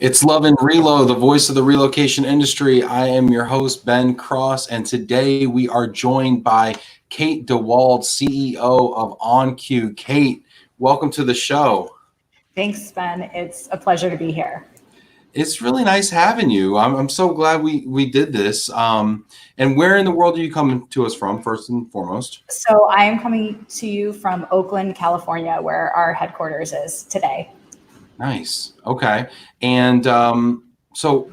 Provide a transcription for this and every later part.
It's Love and Relo, the voice of the relocation industry. I am your host, Ben Cross, and today we are joined by Kate DeWald, CEO of Oncue. Kate, welcome to the show. Thanks, Ben. It's a pleasure to be here. It's really nice having you. I'm so glad we did this. And where in the world are you coming to us from, first and foremost? So I am coming to you from Oakland, California, where our headquarters is today. Nice. Okay. And so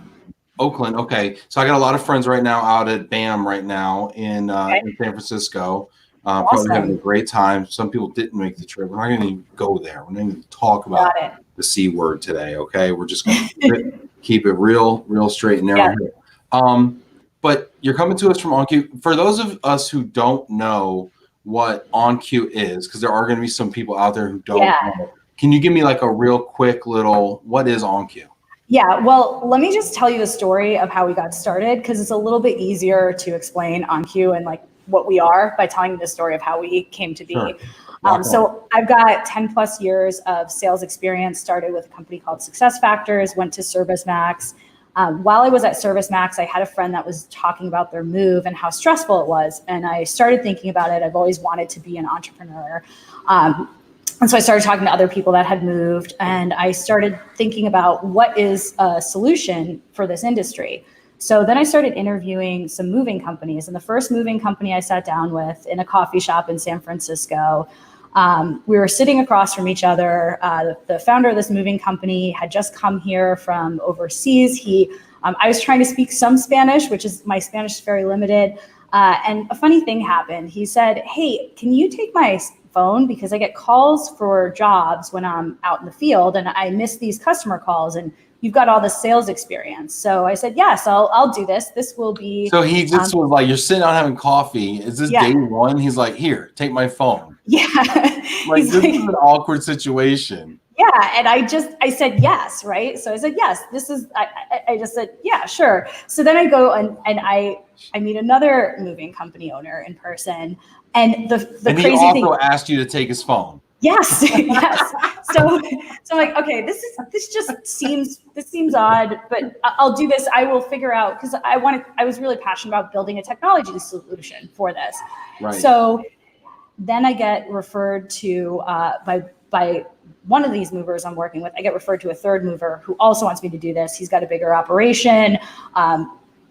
Oakland. Okay. So I got a lot of friends right now out at BAM right now in San Francisco. Probably having a great time. Some people didn't make the trip. We're not going to even go there. We're not going to talk about the C word today. Okay. We're just going to keep it real straight and narrow here. But you're coming to us from Oncue. For those of us who don't know what Oncue is, because there are going to be some people out there who don't know. Can you give me like a real quick little, what is Oncue? Yeah, well, let me just tell you the story of how we got started, because it's a little bit easier to explain Oncue and like what we are by telling you the story of how we came to be. Sure. So I've got 10 plus years of sales experience, started with a company called SuccessFactors, went to ServiceMax. While I was at ServiceMax, I had a friend that was talking about their move and how stressful it was. And I started thinking about it. I've always wanted to be an entrepreneur. And so I started talking to other people that had moved, and I started thinking about what is a solution for this industry. So then I started interviewing some moving companies, and the first moving company I sat down with in a coffee shop in San Francisco, we were sitting across from each other. The founder of this moving company had just come here from overseas. I was trying to speak some Spanish, which is, my Spanish is very limited. And a funny thing happened. He said, "Hey, can you take my phone, because I get calls for jobs when I'm out in the field and I miss these customer calls, and you've got all the sales experience." So I said, "Yes, I'll do this. This will be." So he just was like, you're sitting down having coffee. Is this day one? He's like, "Here, take my phone." Yeah. Like, this is an awkward situation. Yeah. And I said, yes. Right. So I said, yes, I just said, yeah, sure. So then I go and I meet another moving company owner in person. And the crazy thing. And he also asked you to take his phone. Yes. Yes. So I'm like, okay, this seems odd, but I'll do this. I will figure out, because I was really passionate about building a technology solution for this. Right. So then I get referred to by one of these movers I'm working with. I get referred to a third mover who also wants me to do this. He's got a bigger operation.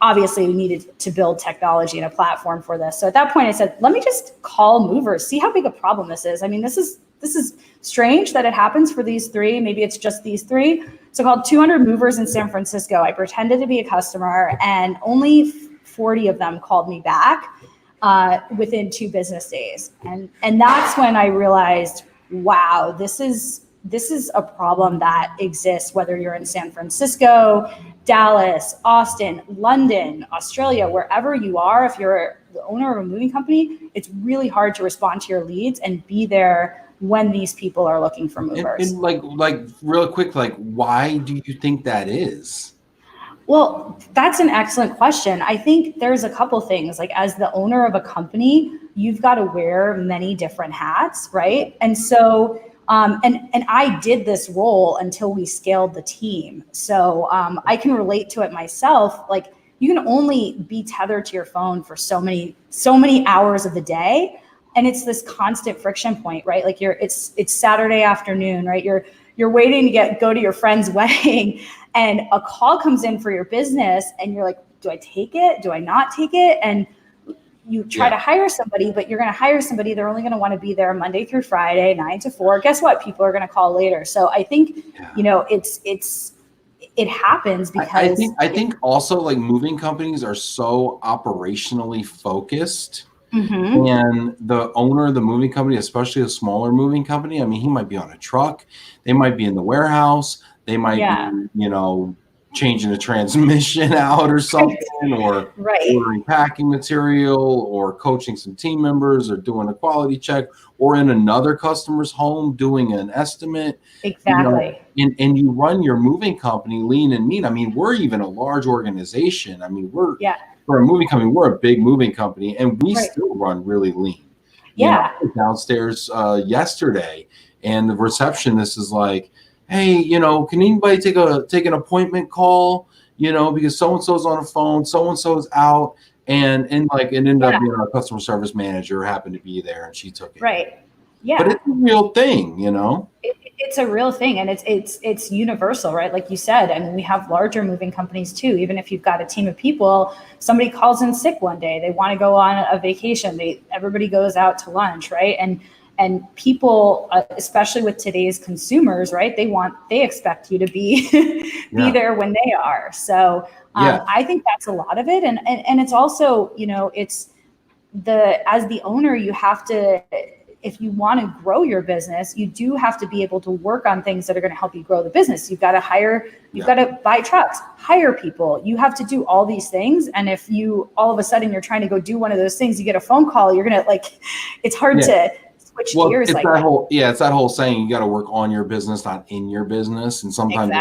Obviously, we needed to build technology and a platform for this. So at that point, I said, let me just call movers, see how big a problem this is. I mean, this is strange that it happens for these three. Maybe it's just these three. So I called 200 movers in San Francisco. I pretended to be a customer, and only 40 of them called me back within 2 business days. And that's when I realized, wow, this is a problem that exists, whether you're in San Francisco, Dallas, Austin, London, Australia, wherever you are. If you're the owner of a moving company, it's really hard to respond to your leads and be there when these people are looking for movers. And like real quick, like, why do you think that is? Well, that's an excellent question. I think there's a couple things. Like, as the owner of a company, you've got to wear many different hats, right? And so and I did this role until we scaled the team. So I can relate to it myself. Like, you can only be tethered to your phone for so many hours of the day. And it's this constant friction point, right? Like, it's Saturday afternoon, right? You're waiting to go to your friend's wedding, and a call comes in for your business, and you're like, do I take it? Do I not take it? And you try to hire somebody, but you're going to hire somebody. They're only going to want to be there Monday through Friday, 9 to 4. Guess what? People are going to call later. So I think, it happens because I think also, like, moving companies are so operationally focused. Mm-hmm. And the owner of the moving company, especially a smaller moving company, I mean, he might be on a truck. They might be in the warehouse. They might be, changing the transmission out or something, or ordering packing material, or coaching some team members, or doing a quality check, or in another customer's home doing an estimate. Exactly. And you run your moving company lean and mean. I mean, we're even a large organization. I mean, for a moving company, we're a big moving company, and we still run really lean. You know, I was downstairs yesterday, and the receptionist is like, hey, can anybody take an appointment call, because so-and-so's on the phone, so-and-so's out. And it ended up being our customer service manager happened to be there and she took it. Right. Yeah. But it's a real thing, It's a real thing, and it's universal, right? Like you said, I mean, we have larger moving companies too. Even if you've got a team of people, somebody calls in sick one day, they want to go on a vacation, everybody goes out to lunch, right? And people, especially with today's consumers, right? They expect you to be there when they are. So I think that's a lot of it, and it's also, it's as the owner, you have to. If you want to grow your business, you do have to be able to work on things that are going to help you grow the business. You've got to hire, you've got to buy trucks, hire people. You have to do all these things. And if you, all of a sudden you're trying to go do one of those things, you get a phone call, you're going to it's hard to switch gears. It's it's that whole saying, you got to work on your business, not in your business. And sometimes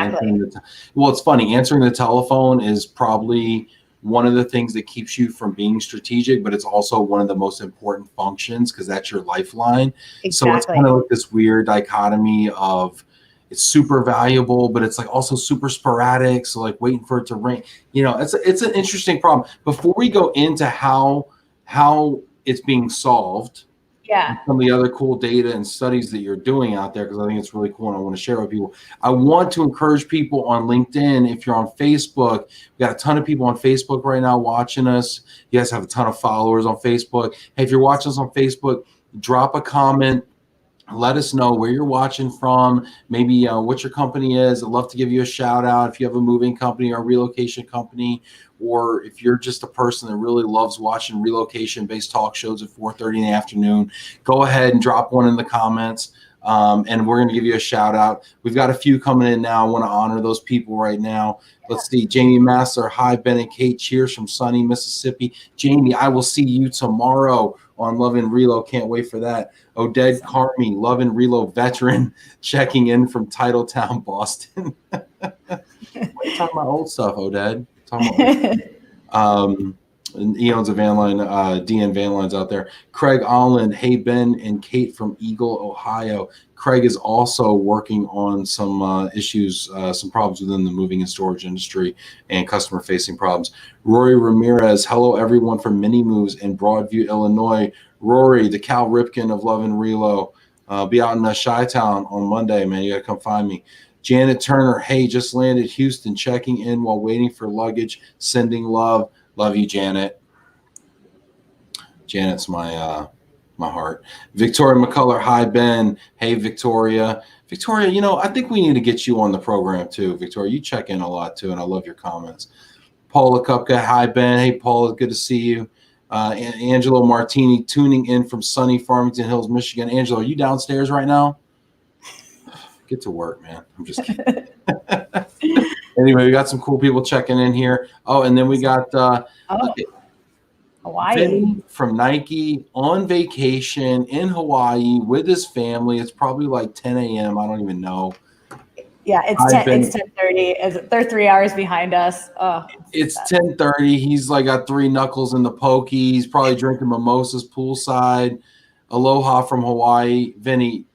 it's funny, answering the telephone is probably one of the things that keeps you from being strategic, but it's also one of the most important functions because that's your lifeline. Exactly. So it's kind of like this weird dichotomy of it's super valuable, but it's like also super sporadic. So like waiting for it to ring, it's an interesting problem. Before we go into how it's being solved, some of the other cool data and studies that you're doing out there, because I think it's really cool and I want to share with people. I want to encourage people on LinkedIn. If you're on Facebook, we got a ton of people on Facebook right now watching us. You guys have a ton of followers on Facebook. Hey, if you're watching us on Facebook, drop a comment. Let us know where you're watching from, maybe what your company is. I'd love to give you a shout out if you have a moving company or a relocation company, or if you're just a person that really loves watching relocation-based talk shows at 4:30 in the afternoon, go ahead and drop one in the comments, and we're going to give you a shout out. We've got a few coming in now. I want to honor those people right now. Let's see. Jamie Massler, hi, Ben and Kate. Cheers from sunny Mississippi. Jamie, I will see you tomorrow on Love and Relo. Can't wait for that. Oded Carmi, Love and Relo veteran, checking in from Titletown, Boston. We're talking about old stuff, Oded. And Eon's a van line, DN Van Lines out there. Craig Allen, hey Ben and Kate from Eagle, Ohio. Craig is also working on some issues, some problems within the moving and storage industry and customer facing problems. Rory Ramirez, hello everyone from Mini Moves in Broadview, Illinois. Rory, the Cal Ripken of Love and Relo. Be out in Chi-Town on Monday, man. You got to come find me. Janet Turner, hey, just landed Houston, checking in while waiting for luggage, sending love. Love you, Janet. Janet's my heart. Victoria McCullough, hi, Ben. Hey, Victoria. Victoria, I think we need to get you on the program too. Victoria, you check in a lot too, and I love your comments. Paula Kupka, hi, Ben. Hey, Paula, good to see you. Angelo Martini tuning in from sunny Farmington Hills, Michigan. Angelo, are you downstairs right now? Get to work, man. I'm just kidding. Anyway, we got some cool people checking in here. Oh, and then we got Hawaii. Vinny from Nike on vacation in Hawaii with his family. It's probably like 10 a.m. I don't even know. Yeah, it's 10:30. They're 3 hours behind us. Oh, it's 10:30. He's like got three knuckles in the pokey. He's probably drinking mimosas poolside. Aloha from Hawaii. Vinny,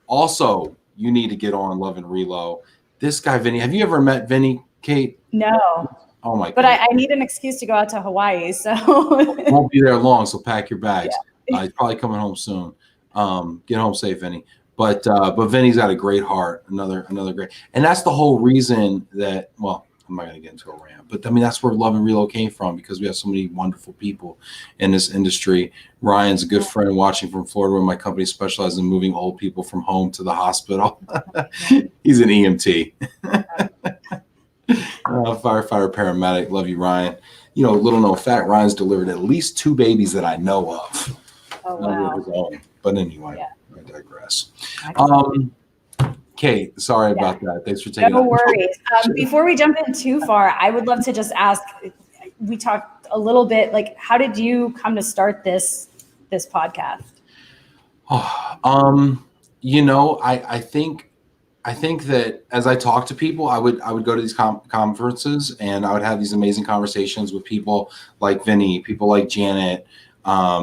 also, you need to get on Love and Relo. This guy, Vinny, have you ever met Vinny, Kate? No. Oh my God. But I need an excuse to go out to Hawaii, so. Won't be there long, so pack your bags. Yeah. He's probably coming home soon. Get home safe, Vinny. But Vinny's got a great heart. Another great, and that's the whole reason that. Well, I'm not going to get into a rant, but I mean that's where Love and Relo came from, because we have so many wonderful people in this industry. Ryan's a good friend watching from Florida, where my company specializes in moving old people from home to the hospital. He's an EMT. Firefighter, paramedic. Love you, Ryan. Little known fact, Ryan's delivered at least 2 babies that I know of. Oh, wow. But anyway, I digress. Kate, sorry about that. Thanks for taking. No worries. Before we jump in too far, I would love to just ask. We talked a little bit. Like, how did you come to start this podcast? I think that as I talk to people, I would go to these conferences and I would have these amazing conversations with people like Vinny, people like Janet,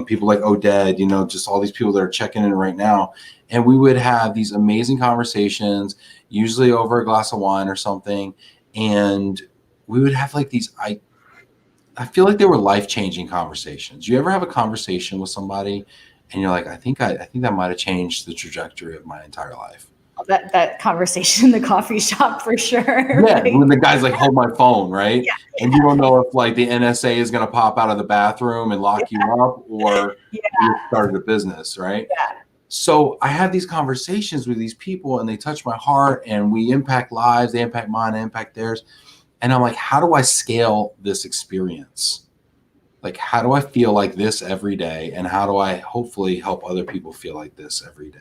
people like Oded, you know, just all these people that are checking in right now. And we would have these amazing conversations, usually over a glass of wine or something. And we would have like these, I feel like they were life-changing conversations. You ever have a conversation with somebody and you're like, I think that might have changed the trajectory of my entire life. That conversation in the coffee shop for sure. Yeah, right? when the guy's like, hold my phone, right? Yeah, and you don't know if like the NSA is going to pop out of the bathroom and lock you up, or you started a business, right? Yeah. So I have these conversations with these people and they touch my heart, and we impact lives, they impact mine, I impact theirs. And I'm like, how do I scale this experience? Like, how do I feel like this every day? And how do I hopefully help other people feel like this every day?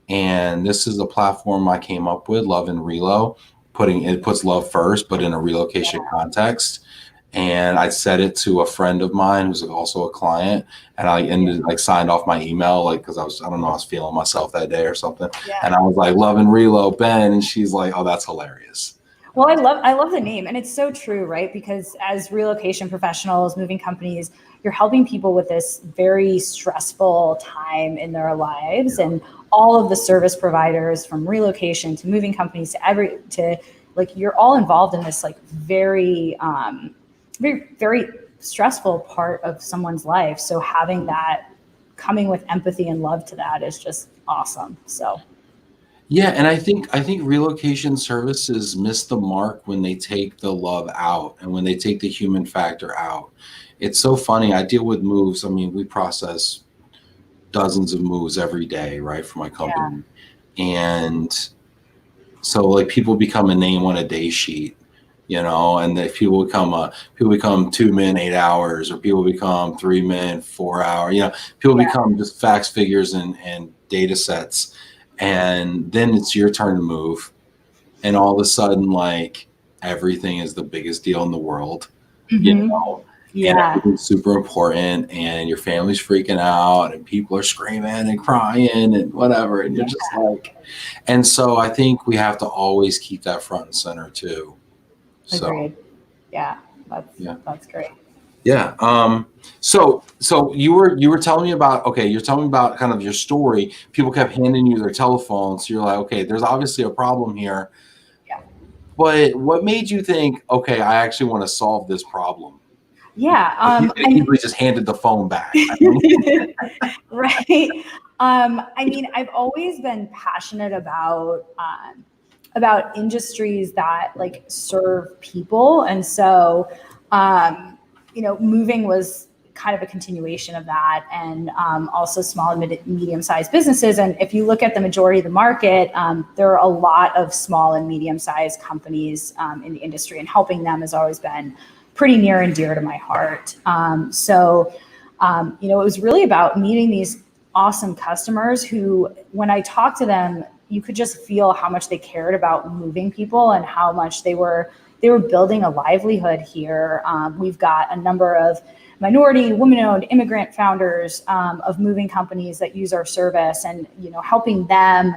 And this is a platform I came up with, LOVE+RELO. It puts love first, but in a relocation context. And I said it to a friend of mine who's also a client, and I ended like signed off my email, like, because I don't know, I was feeling myself that day or something. Yeah. And I was like, LOVE+RELO, Ben, and she's like, oh, that's hilarious. Well, I love the name, and it's so true, right? Because as relocation professionals, moving companies, you're helping people with this very stressful time in their lives, and all of the service providers, from relocation to moving companies to like, you're all involved in this like very very stressful part of someone's life. So having that, coming with empathy and love to that, is just awesome. So. Yeah, and I think relocation services miss the mark when they take the love out and when they take the human factor out. It's so funny. I deal with moves. I mean, we process dozens of moves every day, right, for my company. Yeah. And so like people become a name on a day sheet, you know, and if people become 2 men, 8 hours, or people become 3 men, 4 hours, you know, people become just facts, figures, and data sets. And then it's your turn to move. And all of a sudden, like, everything is the biggest deal in the world, you know? And everything's super important, and your family's freaking out, and people are screaming and crying and whatever. And you're just like, and so I think we have to always keep that front and center too. So, agreed. Yeah, that's great. Yeah. So you were telling me about, you're telling me about kind of your story. People kept handing you their telephones. So you're like, okay, there's obviously a problem here. Yeah. But what made you think, okay, I actually want to solve this problem? Yeah. You could easily just handed the phone back. Right. I mean, I've always been passionate about industries that like serve people. And so, you know, moving was kind of a continuation of that, and also small and medium-sized businesses. And if you look at the majority of the market, there are a lot of small and medium-sized companies in the industry, and helping them has always been pretty near and dear to my heart. So, you know, it was really about meeting these awesome customers who, when I talked to them, you could just feel how much they cared about moving people and how much they were building a livelihood here. We've got a number of minority, women-owned, immigrant founders of moving companies that use our service, and, you know, helping them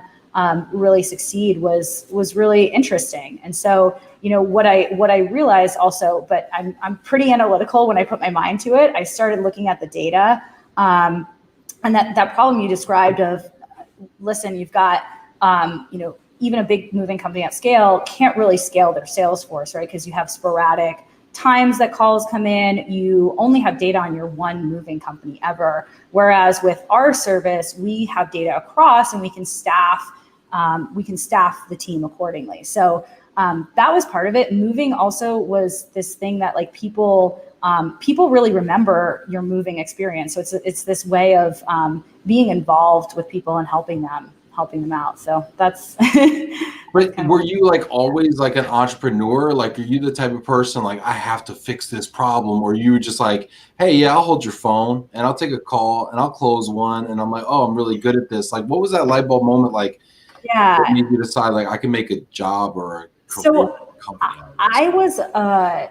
really succeed was really interesting. And so, you know, what I realized also, but I'm pretty analytical when I put my mind to it. I started looking at the data, and that problem you described of, listen, you've got, you know, even a big moving company at scale can't really scale their sales force, right? Because you have sporadic times that calls come in. You only have data on your one moving company ever. Whereas with our service, we have data across, and we can staff the team accordingly. So that was part of it. Moving also was this thing that like people really remember your moving experience. So it's this way of being involved with people and helping them out. So that's. But were you like always like an entrepreneur? Like, are you the type of person like, I have to fix this problem? Or you were just like, hey, yeah, I'll hold your phone and I'll take a call and I'll close one, and I'm like, oh, I'm really good at this. Like, what was that light bulb moment like? Yeah. That made you decide like I can make a job or a company? I was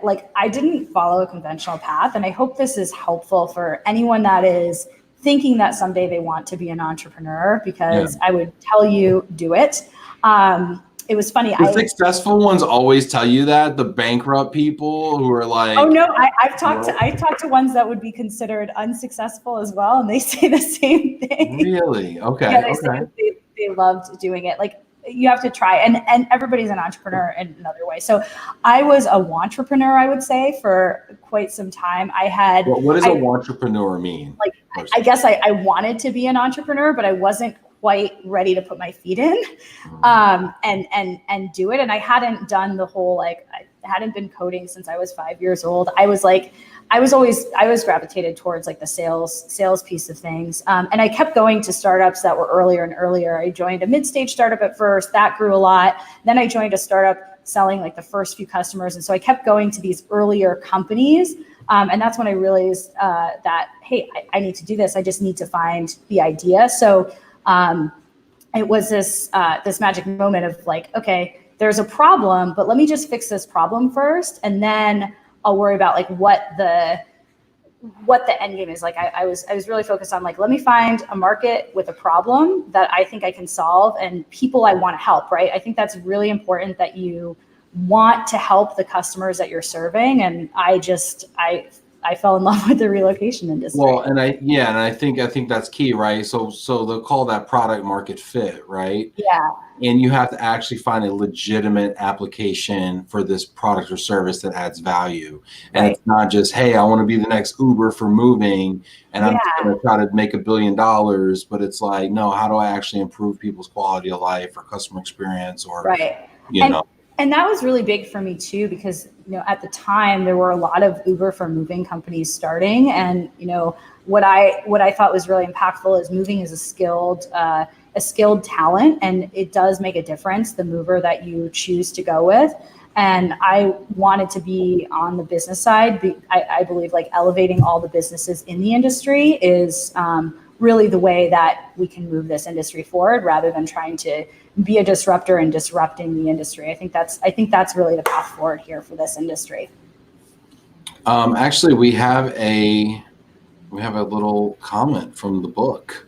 like, I didn't follow a conventional path, and I hope this is helpful for anyone that is thinking that someday they want to be an entrepreneur, because I would tell you, do it. was funny. The successful ones always tell you that. The bankrupt people who are like, oh no, I've talked to ones that would be considered unsuccessful as well, and they say the same thing. Really? Okay. Yeah, they loved doing it. Like, you have to try, and everybody's an entrepreneur in another way. So I was a wantrepreneur, I would say, for quite some time. I had. Well, what does a wantrepreneur mean? Like, I guess I wanted to be an entrepreneur, but I wasn't quite ready to put my feet in, and do it. And I hadn't done the whole, like, I hadn't been coding since I was 5 years old. I was gravitated towards like the sales piece of things. And I kept going to startups that were earlier and earlier. I joined a mid-stage startup at first, that grew a lot. Then I joined a startup selling like the first few customers. And so I kept going to these earlier companies. And that's when I realized that, hey, I need to do this. I just need to find the idea. So it was this magic moment of like, okay, there's a problem, but let me just fix this problem first, and then I'll worry about like what the end game is. Like, I was really focused on like, let me find a market with a problem that I think I can solve and people I want to help, right? I think that's really important, that you want to help the customers that you're serving. And I fell in love with the relocation industry. Well, and I think that's key, right? So they'll call that product market fit, right? Yeah. And you have to actually find a legitimate application for this product or service that adds value. And It's not just, hey, I want to be the next Uber for moving, and I'm just going to try to make $1 billion. But it's like, no, how do I actually improve people's quality of life or customer experience, or you know? And that was really big for me too, because, at the time there were a lot of Uber for moving companies starting. And, what I thought was really impactful is moving is a skilled talent, and it does make a difference, the mover that you choose to go with. And I wanted to be on the business side. I believe like elevating all the businesses in the industry is really the way that we can move this industry forward, rather than trying to be a disruptor and disrupting the industry. I think that's really the path forward here for this industry. Actually, we have a little comment from the book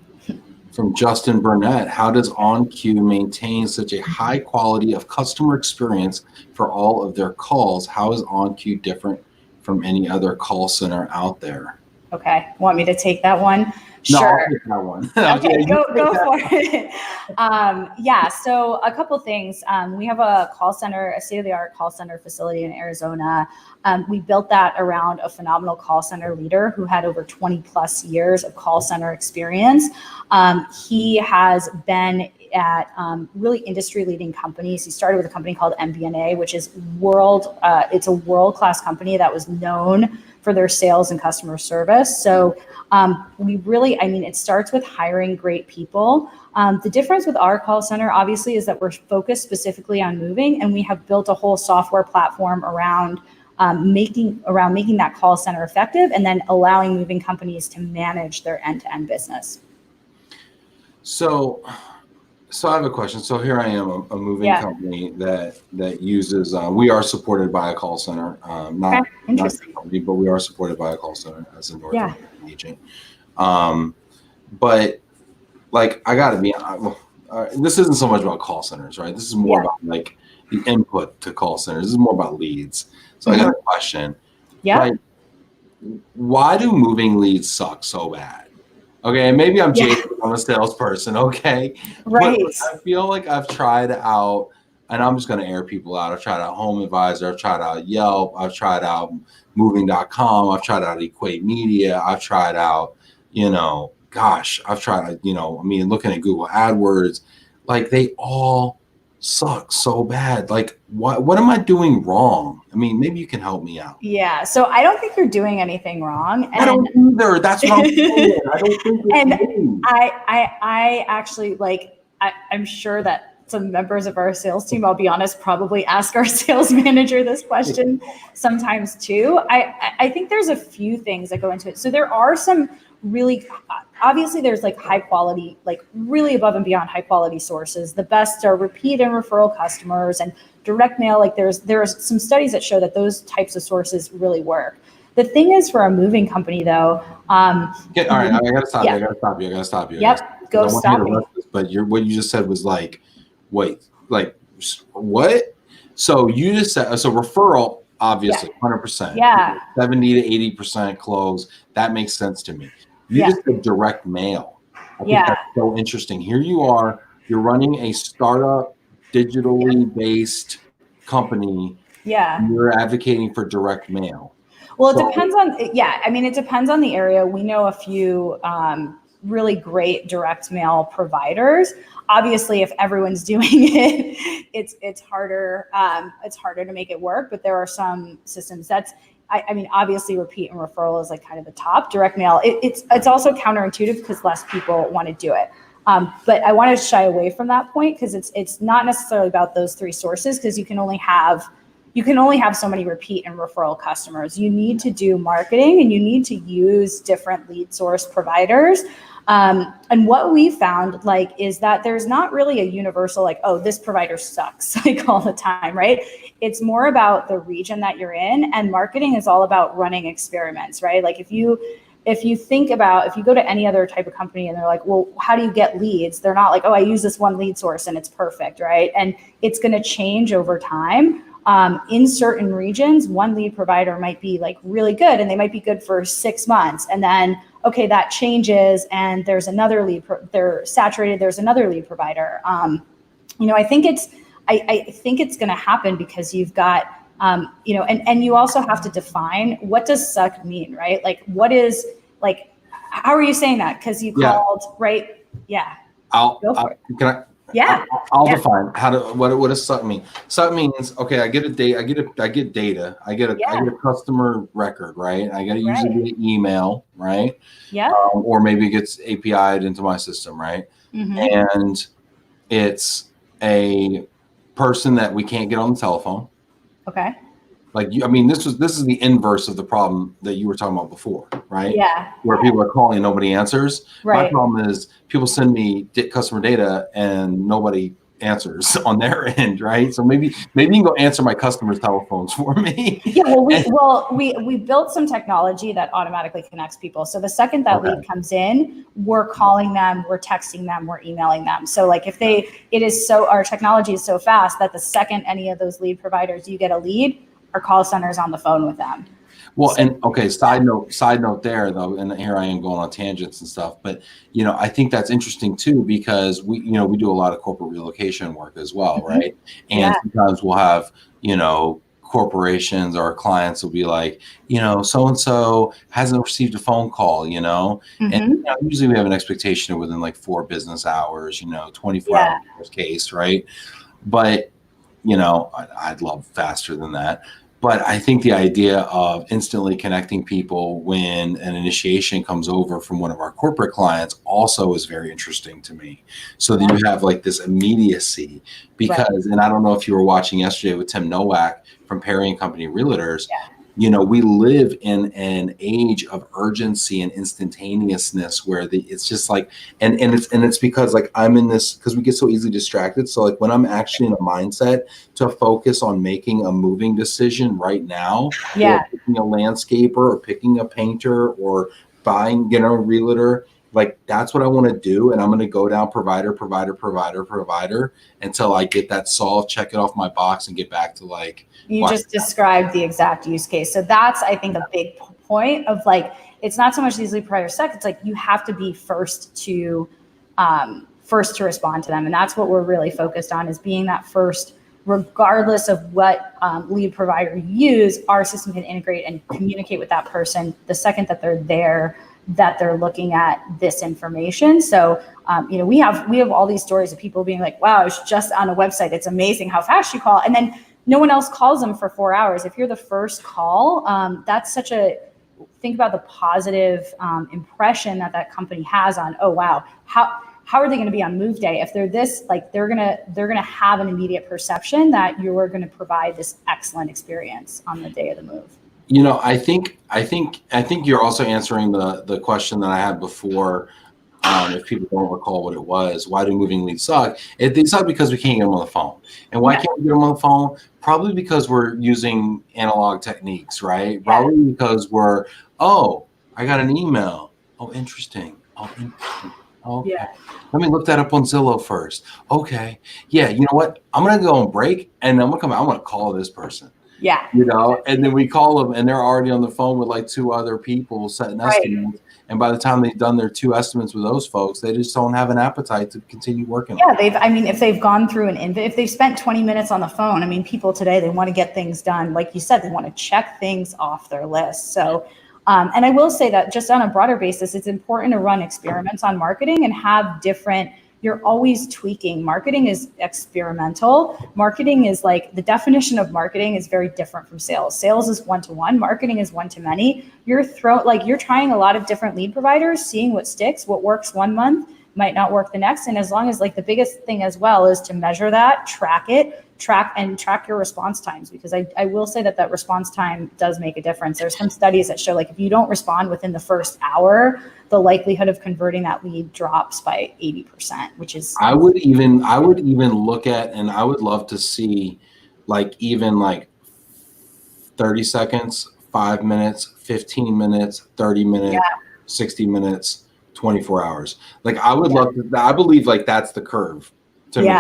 from Justin Burnett. How does Oncue maintain such a high quality of customer experience for all of their calls? How is Oncue different from any other call center out there? Okay, want me to take that one? No, sure. I'll take that one. Okay, go for it. So a couple things. We have a call center, a state-of-the-art call center facility in Arizona. We built that around a phenomenal call center leader who had over 20 plus years of call center experience. He has been at really industry-leading companies. He started with a company called MBNA, which is it's a world-class company that was known for their sales and customer service. So it starts with hiring great people. The difference with our call center, obviously, is that we're focused specifically on moving, and we have built a whole software platform around making that call center effective, and then allowing moving companies to manage their end-to-end business. So I have a question. So here I am, a moving company that uses. We are supported by a call center, not a company, but we are supported by a call center as a North American agent. But like, I got to be. This isn't so much about call centers, right? This is more about like the input to call centers. This is more about leads. So I got a question. Yeah. Like, why do moving leads suck so bad? Okay, and maybe I'm jaded. I'm a salesperson. Okay, right. But I feel like I've tried out, and I'm just going to air people out. I've tried out Home Advisor. I've tried out Yelp. I've tried out Moving.com. I've tried out Equate Media. I've tried out, I've tried, looking at Google AdWords. Like, they all suck so bad. Like, what am I doing wrong? I mean, maybe you can help me out. Yeah. So I don't think you're doing anything wrong. And I don't either. That's what I'm saying. I don't think and I actually, I'm sure that some members of our sales team, I'll be honest, probably ask our sales manager this question sometimes too. I think there's a few things that go into it. So there are some really, obviously there's like high quality, like really above and beyond high quality sources. The best are repeat and referral customers and direct mail. Like there are some studies that show that those types of sources really work. The thing is, for a moving company though, all right, I gotta stop you. I gotta stop you. Yep, go stop me. But what you just said was like, wait, like what? So you just said, so referral, obviously, 100%. Yeah. 70 to 80% close. That makes sense to me. You just said direct mail. I think that's so interesting. Here you are, you're running a startup, digitally based company. Yeah. You're advocating for direct mail. Well, it depends on, I mean, it depends on the area. We know a few really great direct mail providers. Obviously, if everyone's doing it, it's harder. It's harder to make it work. But there are some systems that's, I mean, obviously, repeat and referral is like kind of the top. Direct mail, it's also counterintuitive because less people want to do it. But I want to shy away from that point because it's not necessarily about those three sources because you can only have so many repeat and referral customers. You need to do marketing and you need to use different lead source providers. And what we found is that there's not really a universal oh, this provider sucks all the time, right? It's more about the region that you're in, and marketing is all about running experiments, right? If you go to any other type of company and they're like, well, how do you get leads? They're not like, oh, I use this one lead source and it's perfect, right? And it's going to change over time. In certain regions, one lead provider might be really good and they might be good for 6 months. And then, okay, that changes and there's another they're saturated, there's another lead provider. I think it's going to happen because you've got, and you also have to define what does suck mean, right? What is how are you saying that? Because you called, right? Yeah. I'll define what does suck mean. Suck means, okay, I get data, I get a customer record, right? I got to use it via email, right? Yeah. Or maybe it gets API'd into my system, right? Mm-hmm. And it's a person that we can't get on the telephone. Okay. This is the inverse of the problem that you were talking about before, right? Yeah. Where people are calling and nobody answers. Right. My problem is people send me customer data and nobody answers on their end, right? So maybe you can go answer my customers' telephones for me. Yeah, we built some technology that automatically connects people. So the second that lead comes in, we're calling them, we're texting them, we're emailing them. So our technology is so fast that the second any of those lead providers you get a lead, our call center's on the phone with them. Well, side note there though, and here I am going on tangents and stuff, but I think that's interesting too, because we do a lot of corporate relocation work as well, right? And sometimes we'll have, corporations or clients will be like, so-and-so hasn't received a phone call, and usually we have an expectation of within 4 business hours, 24 hours case, right? But, I'd love faster than that. But I think the idea of instantly connecting people when an initiation comes over from one of our corporate clients also is very interesting to me. So that you have this immediacy because, and I don't know if you were watching yesterday with Tim Nowak from Perry & Company Realtors, we live in an age of urgency and instantaneousness where it's just and it's because I'm in this, because we get so easily distracted. So when I'm actually in a mindset to focus on making a moving decision right now, or picking a landscaper or picking a painter or buying, a realtor, that's what I want to do. And I'm going to go down provider until I get that solved, check it off my box and get back to you just described the exact use case. So that's, I think, a big point of it's not so much these lead providers suck. It's you have to be first to respond to them. And that's what we're really focused on, is being that first, regardless of what lead provider you use. Our system can integrate and communicate with that person the second that they're there, that they're looking at this information. So, we have all these stories of people being like, wow, I was just on a website. It's amazing how fast you call. And then no one else calls them for 4 hours. If you're the first call, that's think about the positive impression that company has on, oh, wow, how are they going to be on move day? If they're this, they're going to have an immediate perception that you are going to provide this excellent experience on the day of the move. I think you're also answering the question that I had before. If people don't recall what it was, why do moving leads suck? They suck because we can't get them on the phone. And why can't we get them on the phone? Probably because we're using analog techniques, right? Yeah. Probably because I got an email. Oh, interesting. Okay. Yeah. Let me look that up on Zillow first. Okay. Yeah. You know what? I'm going to go on break and I'm going to come out. I'm going to call this person. Yeah. You know, and then we call them and they're already on the phone with like 2 other people setting estimates. And by the time they've done their 2 estimates with those folks, they just don't have an appetite to continue working. Yeah, if they've gone through if they've spent 20 minutes on the phone, I mean, people today, they want to get things done. Like you said, they want to check things off their list. So, and I will say that just on a broader basis, it's important to run experiments on marketing and have different, you're always tweaking. Marketing is experimental. Marketing is like, the definition of marketing is very different from sales. Sales is one-to-one, marketing is one-to-many. You're trying a lot of different lead providers, seeing what sticks, what works one month might not work the next. And as long as like the biggest thing as well is to measure that, track your response times, because I will say that response time does make a difference. There's some studies that show like if you don't respond within the first hour, the likelihood of converting that lead drops by 80%, which is. I would even look at, and I would love to see like even like 30 seconds, 5 minutes, 15 minutes, 30 minutes, 60 minutes, 24 hours. Like I would love to, I believe like that's the curve to me.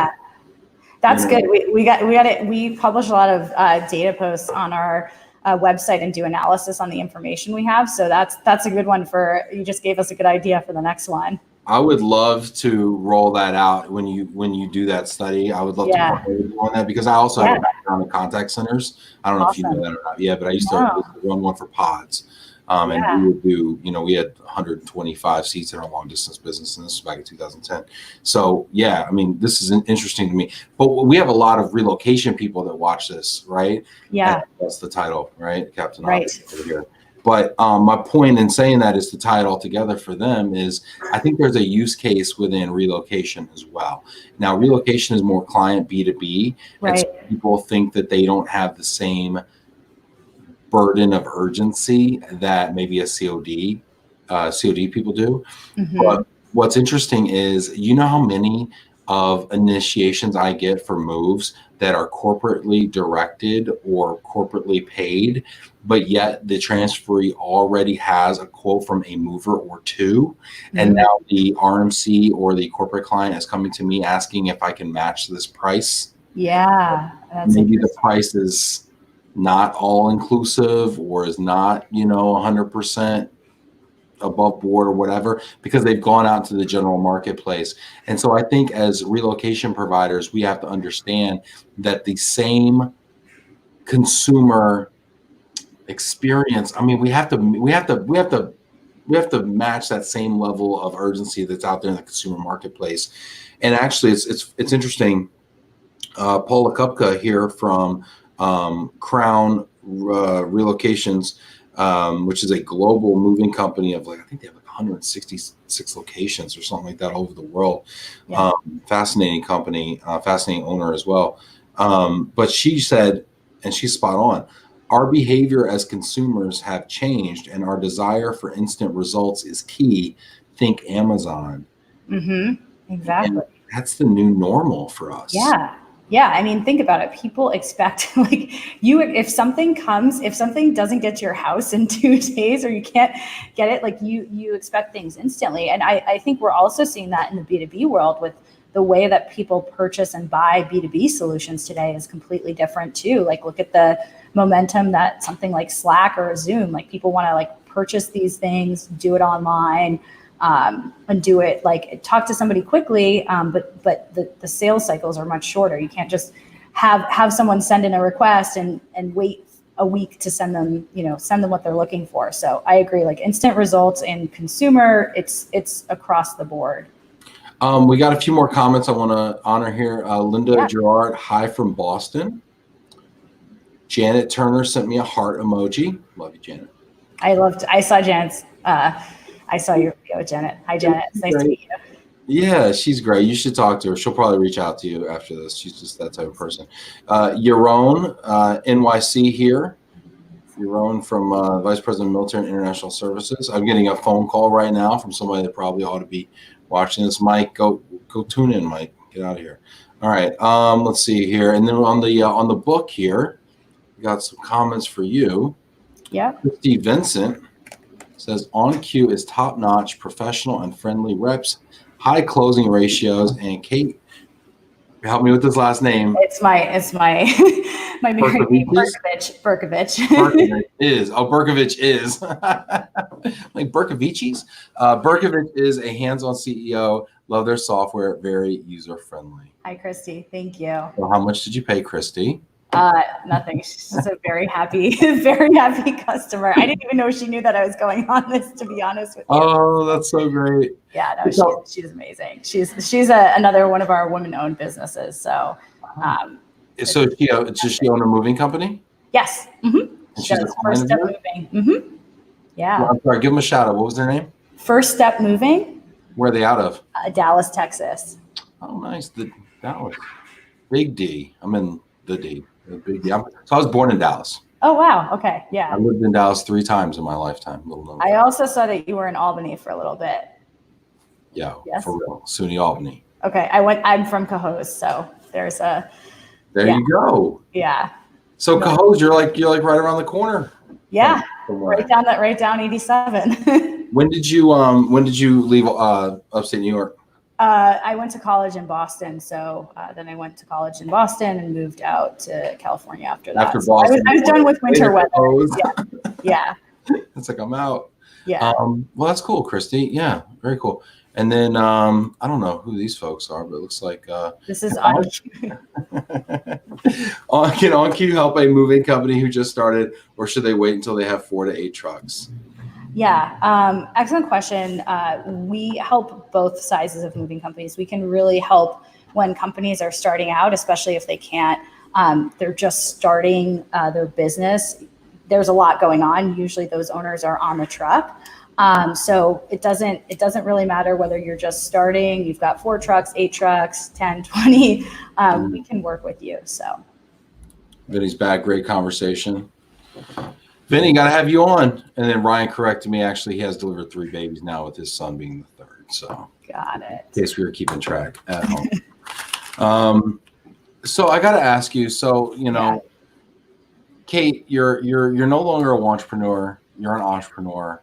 That's good. We got it. We publish a lot of data posts on our website and do analysis on the information we have. So that's a good one you just gave us a good idea for the next one. I would love to roll that out when you do that study. I would love to partner with you on that because I also have a background in contact centers. I don't know if you know that or not yet, but I used to run one for pods. And we would do, we had 125 seats in our long distance business, and this was back in 2010. So yeah, I mean, this is interesting to me. But we have a lot of relocation people that watch this, right? Yeah, that's the title, right, Captain? Right. Over here. But my point in saying that is to tie it all together for them is I think there's a use case within relocation as well. Now, relocation is more client B2B, right? And so people think that they don't have the same burden of urgency that maybe a COD people do. Mm-hmm. But what's interesting is, how many of initiations I get for moves that are corporately directed or corporately paid, but yet the transferee already has a quote from a mover or 2. Mm-hmm. And now the RMC or the corporate client is coming to me asking if I can match this price. Yeah. Maybe the price is not all inclusive or is not, 100% above board or whatever, because they've gone out to the general marketplace. And so I think as relocation providers, we have to understand that the same consumer experience, I mean, we have to match that same level of urgency that's out there in the consumer marketplace. And actually it's interesting. Paula Kupka here from Crown Relocations, which is a global moving company of I think they have 166 locations or something like that all over the world. Yeah. Fascinating company, fascinating owner as well. But she said, and she's spot on, our behavior as consumers have changed and our desire for instant results is key. Think Amazon. Mm-hmm. Exactly. And that's the new normal for us. Yeah. Yeah, I mean, think about it. People expect if something doesn't get to your house in 2 days or you can't get it, you expect things instantly. And I think we're also seeing that in the B2B world with the way that people purchase and buy B2B solutions today is completely different too. Look at the momentum that something like Slack or Zoom, people want to purchase these things, do it online. And do it talk to somebody quickly, but the sales cycles are much shorter. You can't just have someone send in a request and wait a week to send them what they're looking for. So I agree, instant results and consumer, it's across the board. We got a few more comments I want to honor here. Linda Gerard, hi from Boston. Janet Turner sent me a heart emoji. Love you, Janet. I saw Janet's. I saw your video, Janet. Hi, Janet. It's nice to meet you. Yeah, she's great. You should talk to her. She'll probably reach out to you after this. She's just that type of person. Yaron, NYC here. Yaron from Vice President of Military and International Services. I'm getting a phone call right now from somebody that probably ought to be watching this. Mike, go tune in, Mike. Get out of here. All right. Let's see here. And then on the book here, we got some comments for you. Yeah. Christy Vincent says Oncue is top-notch, professional, and friendly reps high closing ratios. And Kate, help me with this last name. It's my my married name, Berkovich. Berkovich is. Oh, Berkovich is. Like Berkovich's. Berkovich is a hands-on CEO. Love their software. Very user-friendly. Hi, Christy. Thank you. Well, how much did you pay, Christy? Nothing. She's a very happy customer. I didn't even know she knew that I was going on this, to be honest with you. Oh, that's so great. Yeah, no, she's amazing. She's another one of our women-owned businesses. So, so does she own a moving company? Yes. Mm-hmm. She does First Step Moving. Mm-hmm. Yeah. Well, I'm sorry. Give them a shout out. What was their name? First Step Moving. Where are they out of? Dallas, Texas. Oh, nice. The Dallas. Big D. I'm in the D. The big D. So I was born in Dallas. Oh, wow. Okay. Yeah. I lived in Dallas 3 times in my lifetime. I also saw that you were in Albany for a little bit. Yeah. Yes. For real. SUNY Albany. Okay. I'm from Cohoes, so there's a. There you go. Yeah. So Cohoes, you're like right around the corner. Yeah. Right down 87. When did you leave upstate New York? I went to college in Boston, so then I went to college in Boston and moved out to California after that. After Boston, I was done with winter weather. Yeah. It's like I'm out. Yeah. Well, that's cool, Christy. Yeah, very cool. And then I don't know who these folks are, but it looks like this is Oncue. Can Oncue help a moving company who just started, or should they wait until they have 4 to 8 trucks? Yeah, excellent question. We help both sizes of moving companies. We can really help when companies are starting out, especially if they can't, they're just starting their business. There's a lot going on. Usually those owners are on the truck. So it doesn't really matter whether you're just starting, you've got 4 trucks, 8 trucks, 10, 20, we can work with you, so. Vinny's back, great conversation. Vinny, got to have you on. And then Ryan corrected me. Actually, he has delivered 3 babies now, with his son being the 3rd. So, got it. In case we were keeping track at home. So I got to ask you. So Kate, you're no longer a entrepreneur. You're an entrepreneur.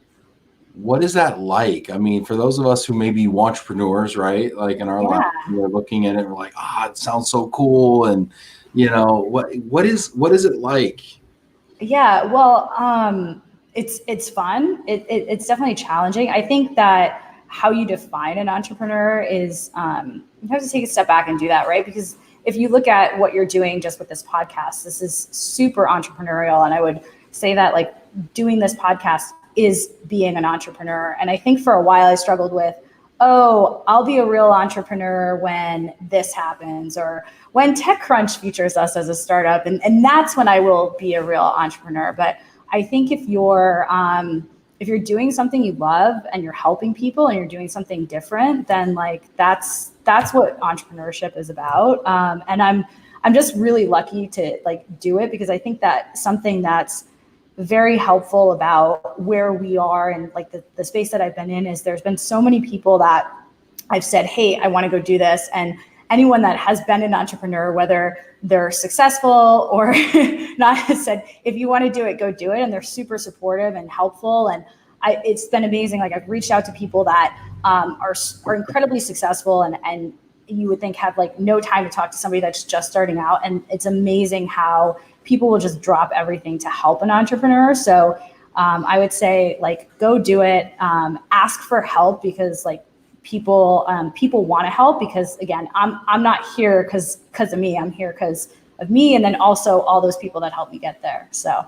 What is that like? I mean, for those of us who may be entrepreneurs, right? Like in our life, we're looking at it, and we're like, it sounds so cool, and what is it like? Yeah, well, it's fun. It's definitely challenging. I think that how you define an entrepreneur is you have to take a step back and do that, right? Because if you look at what you're doing just with this podcast, this is super entrepreneurial. And I would say that like doing this podcast is being an entrepreneur. And I think for a while I struggled with, I'll be a real entrepreneur when this happens, or when TechCrunch features us as a startup, and that's when I will be a real entrepreneur. But I think if you're doing something you love and you're helping people and you're doing something different, then like that's what entrepreneurship is about. And I'm just really lucky to like do it, because I think that something that's very helpful about where we are and like the space that I've been in is there's been so many people that I've said, hey, I want to go do this. And anyone that has been an entrepreneur, whether they're successful or not, has said, if you want to do it, go do it. And they're super supportive and helpful. And it's been amazing. Like I've reached out to people that are incredibly successful and you would think have like no time to talk to somebody that's just starting out. And it's amazing how people will just drop everything to help an entrepreneur. So I would say like, go do it. Ask for help, because like people want to help, because again, I'm not here because of me. I'm here because of me. And then also all those people that helped me get there. So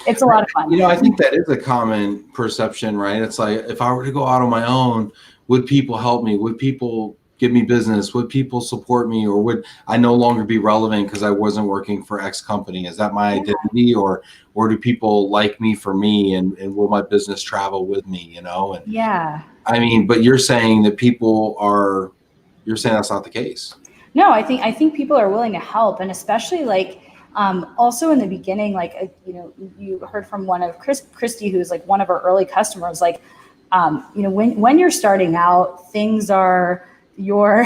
it's a lot of fun. I think that is a common perception, right? It's like, if I were to go out on my own, would people help me? Would people give me business? Would people support me? Or would I no longer be relevant because I wasn't working for X company? Is that my identity, or do people like me for me, and will my business travel with me, And yeah. I mean, but you're saying that you're saying that's not the case. No, I think people are willing to help. And especially like, also in the beginning, like, you heard from one of Christy, who's like one of our early customers, like, when you're starting out, things are, you're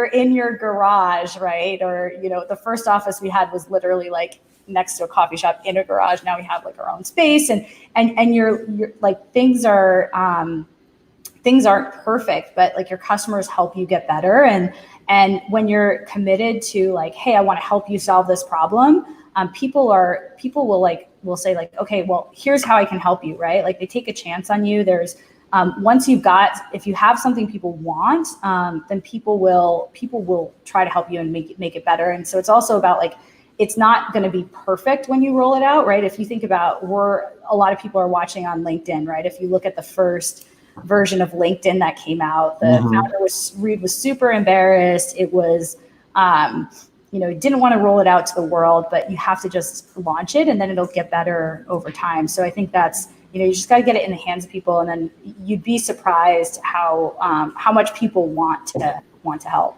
in your garage, right? Or, the first office we had was literally like next to a coffee shop in a garage. Now we have like our own space, and you're like, things are, things aren't perfect, but like your customers help you get better. And when you're committed to like, hey, I want to help you solve this problem, people will say like, okay, well, here's how I can help you, right? Like they take a chance on you. There's if you have something people want, then people will try to help you and make it better. And so it's also about like, it's not going to be perfect when you roll it out, right? If you think about a lot of people are watching on LinkedIn, right? If you look at the first version of LinkedIn that came out, the founder Reed was super embarrassed. It was, didn't want to roll it out to the world, but you have to just launch it and then it'll get better over time. So I think that's, you just got to get it in the hands of people, and then you'd be surprised how much people want to help.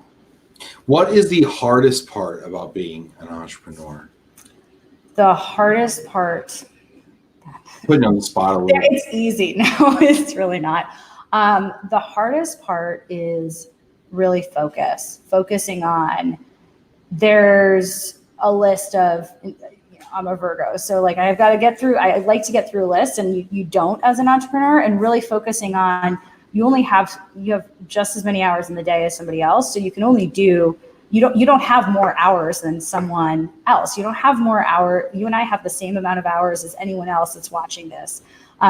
What is the hardest part about being an entrepreneur? The hardest part. Putting on the spot a little. It's easy. No, it's really not. The hardest part is really focusing on, there's a list of, I'm a Virgo. So like I like to get through a list, and you don't as an entrepreneur, and really focusing on, you have just as many hours in the day as somebody else. So you can only you don't have more hours than someone else. You don't have more hours. You and I have the same amount of hours as anyone else that's watching this.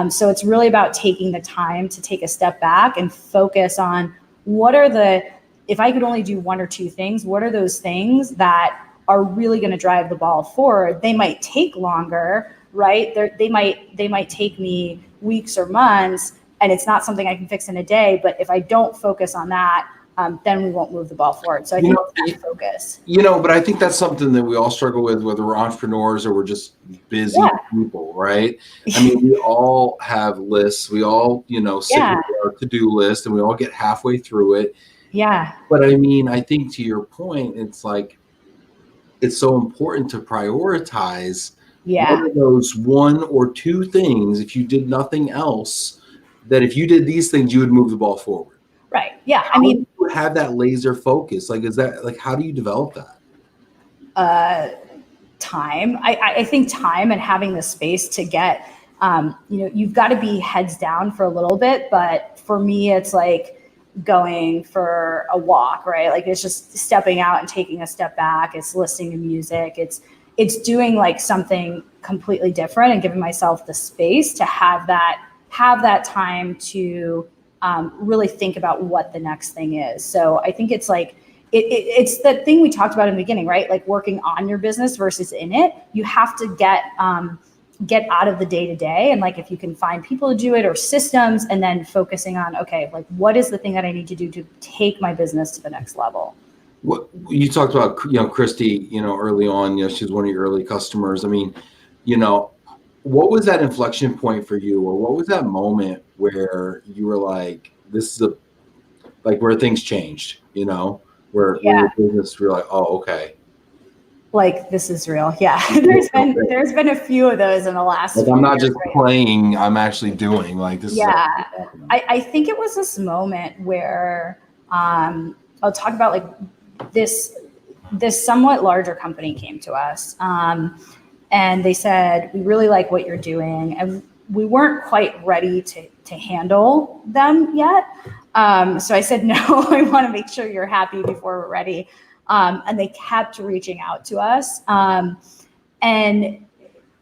So it's really about taking the time to take a step back and focus on if I could only do one or two things, what are those things that are really going to drive the ball forward? They might take longer, right? They might take me weeks or months, and it's not something I can fix in a day. But if I don't focus on that, then we won't move the ball forward. So I think that's focus. But I think that's something that we all struggle with, whether we're entrepreneurs or we're just busy people, right? I mean, we all have lists. We all, sit with our to-do list, and we all get halfway through it. Yeah. But I mean, I think to your point, it's like, it's so important to prioritize what are those one or two things, if you did nothing else, that if you did these things, you would move the ball forward. Right. Yeah. How do you have that laser focus? Like, is that like, how do you develop that? Time. I think time and having the space to get, you've got to be heads down for a little bit. But for me, it's like going for a walk, right? Like it's just stepping out and taking a step back. It's listening to music. It's doing like something completely different and giving myself the space to have that time to really think about what the next thing is. So I think it's like, it's the thing we talked about in the beginning, right? Like working on your business versus in it. You have to get out of the day-to-day, and like if you can find people to do it or systems, and then focusing on, okay, like what is the thing that I need to do to take my business to the next level? What you talked about, Christy, early on, she's one of your early customers. I mean, what was that inflection point for you, or what was that moment where you were like, this is where things changed, where your business, you're like, oh, okay. Like, this is real. Yeah. There's been a few of those in the last. Like, I'm not just playing, I'm actually doing like this. Yeah. I think it was this moment where, I'll talk about like this somewhat larger company came to us. And they said, we really like what you're doing. And we weren't quite ready to handle them yet. So I said, no, I want to make sure you're happy before we're ready. And they kept reaching out to us. And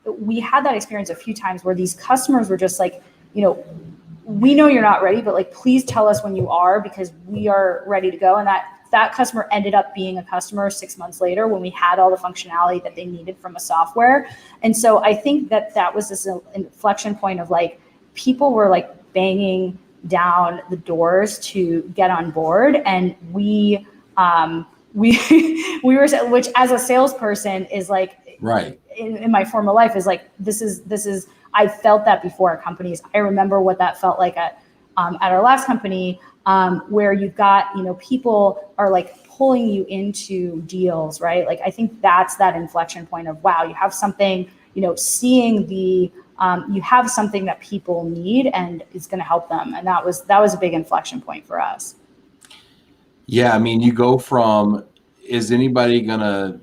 we had that experience a few times where these customers were just like, we know you're not ready, but like, please tell us when you are, because we are ready to go. And that customer ended up being a customer 6 months later when we had all the functionality that they needed from a software. And so I think that was this inflection point of like, people were like banging down the doors to get on board. And we were, which as a salesperson is like, right. In my former life is like, this is, I felt that before at companies. I remember what that felt like at our last company, where you've got, people are like pulling you into deals, right? Like, I think that's that inflection point of, wow, you have something, seeing you have something that people need and is going to help them. And that was a big inflection point for us. Yeah. I mean, you go from, is anybody going to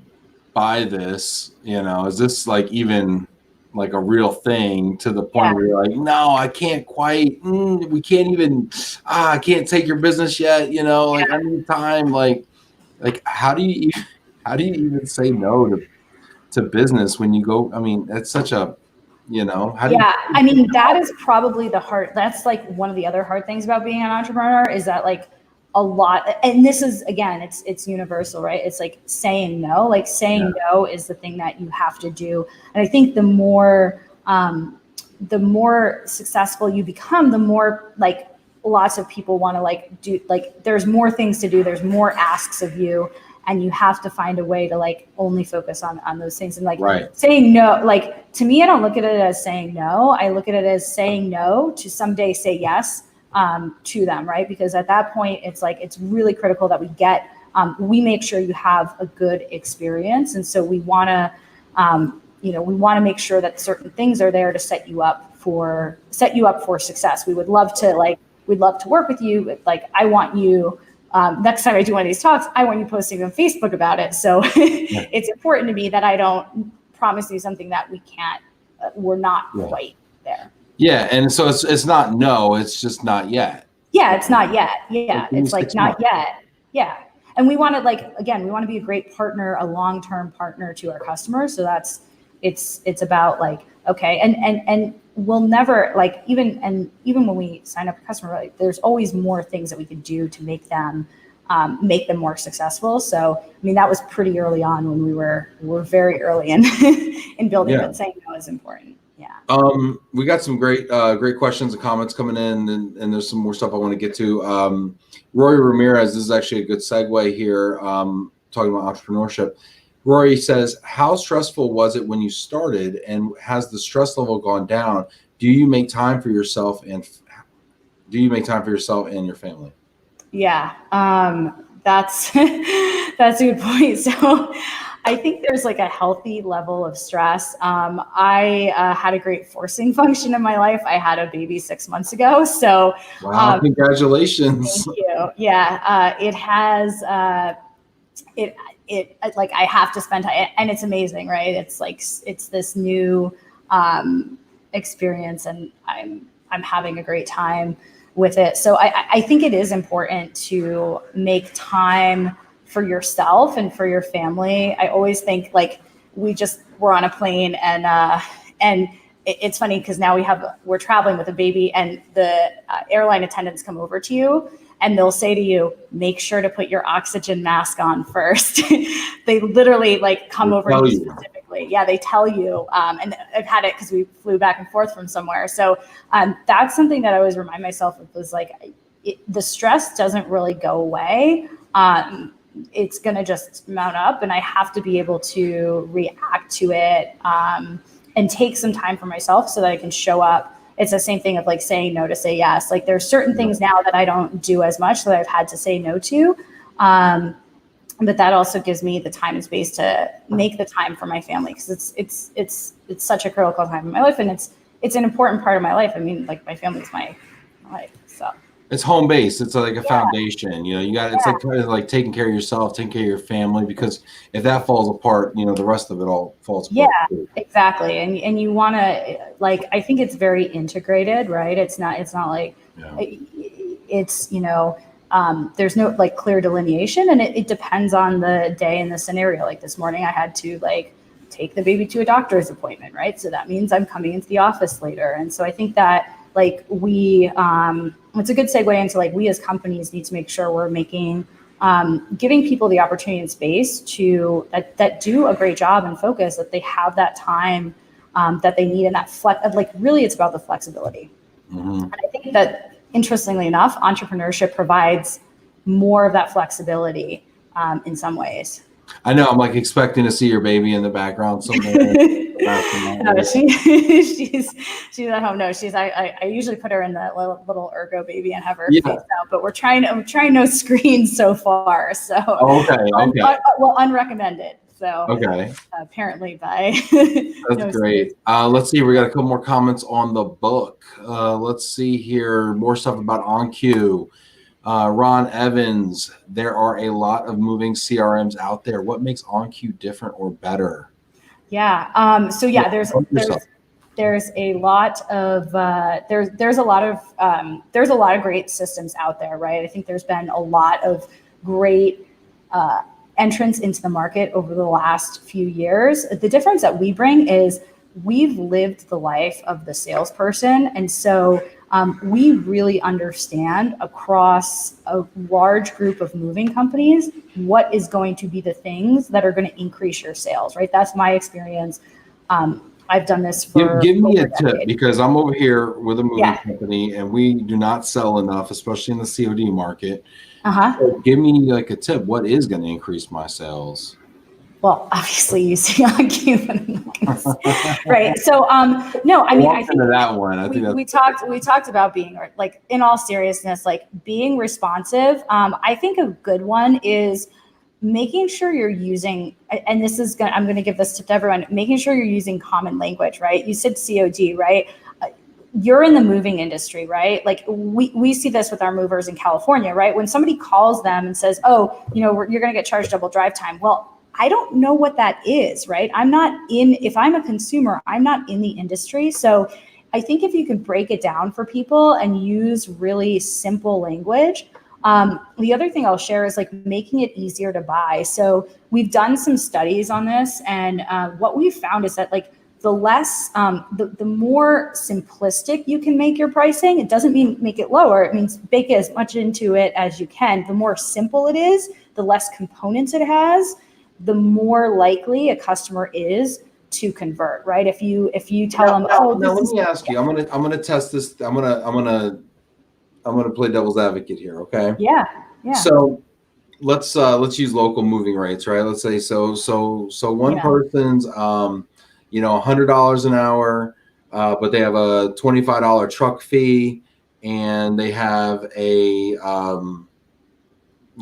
buy this? Is this like even like a real thing to the point where you're like, no, I can't quite, we can't even, I can't take your business yet. You know, like I need time. Like how do you even say no to business when you go? I mean, that's such a, you know, I mean, that is probably that's like one of the other hard things about being an entrepreneur is that like a lot, and this is, again, it's universal, right? It's like saying no, no is the thing that you have to do. And I think the more successful you become, the more like lots of people want to like do, like there's more things to do, there's more asks of you, and you have to find a way to like only focus on those things. And like saying no, like to me, I don't look at it as saying no. I look at it as saying no to someday say yes to them, right? Because at that point, it's like, it's really critical that we make sure you have a good experience. And so we want to, we want to make sure that certain things are there to set you up for success. We'd love to work with you. Like, I want you, next time I do one of these talks, I want you posting on Facebook about it. So it's important to me that I don't promise you something that we're not quite there. Yeah, and so it's not no, it's just not yet. Yeah, it's not yet. Yeah, it's like not yet. Yeah, and we want to we want to be a great partner, a long-term partner to our customers. So it's about like, okay, and we'll never like even when we sign up a customer, like there's always more things that we could do to make them more successful. So I mean, that was pretty early on when we're very early in building, but saying no is important. Yeah. We got some great questions and comments coming in, and there's some more stuff I want to get to. Rory Ramirez, this is actually a good segue here, talking about entrepreneurship. Rory says, how stressful was it when you started, and has the stress level gone down? Do you make time for yourself and your family? Yeah, that's that's a good point. So I think there's like a healthy level of stress. I had a great forcing function in my life. I had a baby 6 months ago. So wow, congratulations. Thank you. Yeah, it has, like I have to spend time, and it's amazing, right? It's like, it's this new experience, and I'm having a great time with it. So I think it is important to make time for yourself and for your family. I always think like we're on a plane, and it's funny because now we're traveling with a baby, and the airline attendants come over to you and they'll say to you, make sure to put your oxygen mask on first. They literally like come over to you specifically. Yeah, they tell you. And I've had it because we flew back and forth from somewhere. So that's something that I always remind myself of, was like, the stress doesn't really go away. It's going to just mount up, and I have to be able to react to it and take some time for myself so that I can show up. It's the same thing of like saying no to say yes. Like there's certain things now that I don't do as much that I've had to say no to. But that also gives me the time and space to make the time for my family, because it's such a critical time in my life, and it's an important part of my life. I mean, like my family is my life. So it's home base. It's like a foundation. You know, you got, it's like kind of like taking care of yourself, taking care of your family, because if that falls apart, you know, the rest of it all falls apart. Yeah, exactly. And you want to, like, I think it's very integrated, right? It's not like, it's, you know, there's no like clear delineation, and it depends on the day and the scenario. Like this morning I had to like take the baby to a doctor's appointment, right? So that means I'm coming into the office later. And so I think that like it's a good segue into like, we as companies need to make sure we're making, giving people the opportunity and space to that do a great job and focus, that they have that time that they need, and that like really it's about the flexibility. Mm-hmm. And I think that, interestingly enough, entrepreneurship provides more of that flexibility in some ways. I know. I'm like expecting to see your baby in the background somewhere. No, she's at home. No, I usually put her in the little ergo baby and have her face out, but we're trying no screens so far. So well, unrecommended. So apparently by that's great. Let's see. We got a couple more comments on the book. Let's see here. More stuff about Oncue. Ron Evans, there are a lot of moving CRMs out there. What makes Oncue different or better? Yeah. So yeah, there's a lot of there's a lot of great systems out there, right? I think there's been a lot of great entrance into the market over the last few years. The difference that we bring is we've lived the life of the salesperson. And so we really understand across a large group of moving companies what is going to be the things that are going to increase your sales, right? That's my experience. I've done this for give me a decade. tip, because I'm over here with a moving company and we do not sell enough, especially in the COD market. So give me like a tip. What is going to increase my sales? Well, obviously using Oncue, right? So, no, I mean, I think that one. I think we talked about being, like, in all seriousness, like being responsive. I think a good one is making sure you're using, and this is I'm going to give this tip to everyone, making sure you're using common language, right? You said COD, right? You're in the moving industry, right? Like we see this with our movers in California, right? When somebody calls them and says, oh, you're going to get charged double drive time. Well, I don't know what that is, right? If I'm a consumer, I'm not in the industry. So I think if you can break it down for people and use really simple language. The other thing I'll share is like making it easier to buy. So we've done some studies on this, and what we've found is that like the less, the more simplistic you can make your pricing, it doesn't mean make it lower. It means bake as much into it as you can. The more simple it is, the less components it has, the more likely a customer is to convert, right? If you tell them, oh, now let me ask you, I'm gonna test this. I'm gonna play devil's advocate here, okay? Yeah. So let's use local moving rates, right? Let's say so one person's $100 an hour, but they have a $25 truck fee, and they have a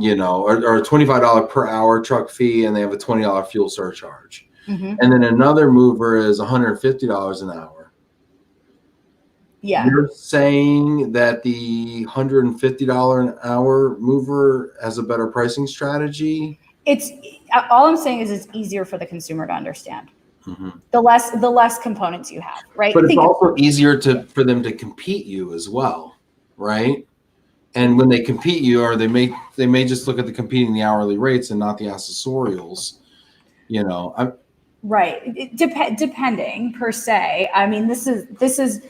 or a $25 per hour truck fee, and they have a $20 fuel surcharge. And then another mover is $150 an hour. Yeah. You're saying that the $150 an hour mover has a better pricing strategy? It's all I'm saying is it's easier for the consumer to understand. The less components you have, right? But it's also easier for them to compete you as well, right? And when they compete you, or they may just look at the competing the hourly rates and not the accessorials, Right. Depending per se. I mean, this is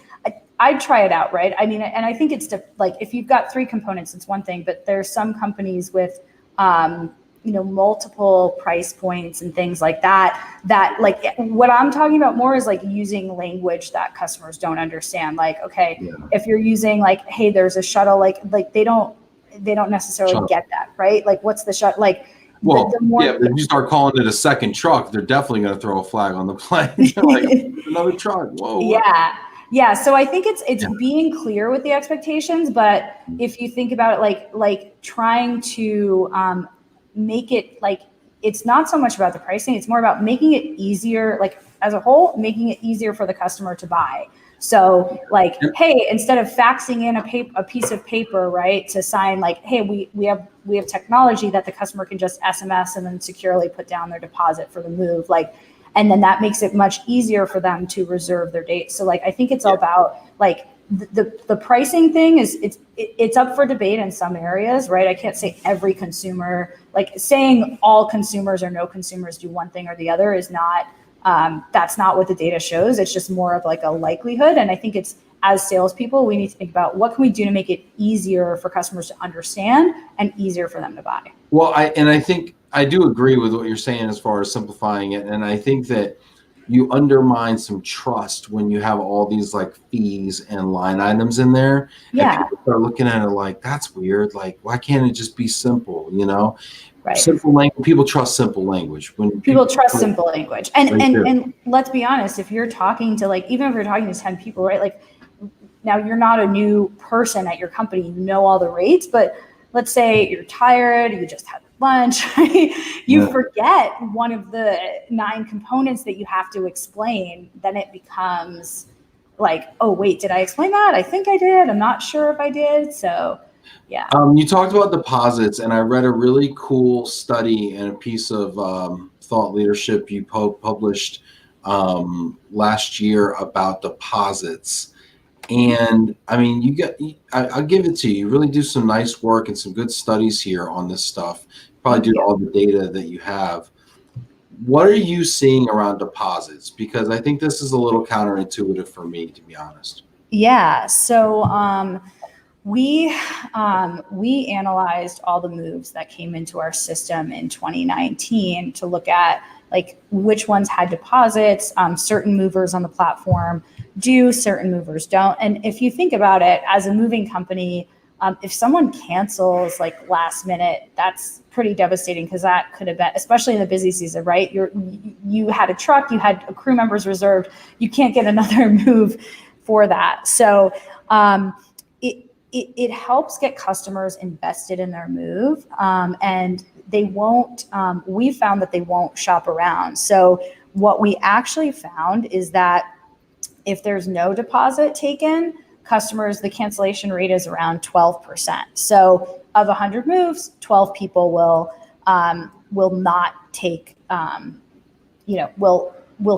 I'd try it out, right? I mean, and I think it's like if you've got 3 components, it's one thing, but there's some companies with multiple price points and things like that like what I'm talking about more is like using language that customers don't understand. Like, okay, if you're using like, hey, there's a shuttle, like they don't necessarily get that, right? Like, what's the shuttle? Like, well, if you start calling it a second truck, they're definitely going to throw a flag on the plane. Like, another truck. Whoa. Yeah. So I think it's being clear with the expectations, but if you think about it, like trying to make it like, it's not so much about the pricing, it's more about making it easier, like as a whole, making it easier for the customer to buy. So like, hey, instead of faxing in a piece of paper, right, to sign, like, hey, we have technology that the customer can just SMS and then securely put down their deposit for the move. Like, and then that makes it much easier for them to reserve their date. So like, I think it's all about like the pricing thing it's up for debate in some areas, right? I can't say every consumer, like saying all consumers or no consumers do one thing or the other is not, that's not what the data shows. It's just more of like a likelihood. And I think it's, as salespeople, we need to think about what can we do to make it easier for customers to understand and easier for them to buy. Well, I think I do agree with what you're saying as far as simplifying it. And I think that you undermine some trust when you have all these like fees and line items in there. Yeah. And people start looking at it like, that's weird. Like, why can't it just be simple? Right. Simple language. People trust simple language. When people trust simple language. And let's be honest, if you're talking to like, even if you're talking to 10 people, right? Like, now you're not a new person at your company, you know all the rates, but let's say you're tired, you just had lunch, right? You forget one of the 9 components that you have to explain, then it becomes like, oh wait, did I explain that? I think I did. I'm not sure if I did. So yeah. You talked about deposits, and I read a really cool study and a piece of thought leadership you published last year about deposits. And I mean, I'll give it to you. You really do some nice work and some good studies here on this stuff. Probably do all the data that you have. What are you seeing around deposits? Because I think this is a little counterintuitive for me, to be honest. Yeah. So we analyzed all the moves that came into our system in 2019 to look at like which ones had deposits. Certain movers on the platform do, certain movers don't. And if you think about it, as a moving company, if someone cancels like last minute, that's pretty devastating, because that could have been, especially in the busy season, right? You had a truck, you had crew members reserved, you can't get another move for that. So it helps get customers invested in their move, and they won't, we found that they won't shop around. So what we actually found is that if there's no deposit taken, customers, the cancellation rate is around 12%. So of 100 moves, 12 people will not take, will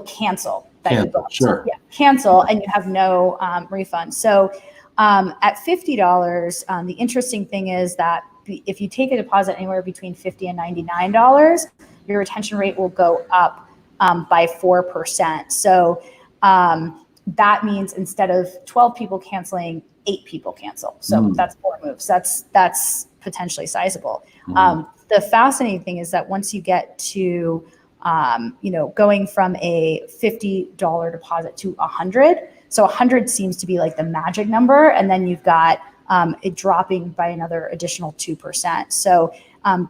cancel that you booked. Sure. Yeah, cancel, and you have no refund. So at $50, the interesting thing is that if you take a deposit anywhere between $50 and $99, your retention rate will go up by 4%. So that means instead of 12 people canceling, 8 people cancel. So that's 4 moves. That's potentially sizable. The fascinating thing is that once you get to, going from a $50 deposit to 100, so 100 seems to be like the magic number. And then you've got it dropping by another additional 2%. So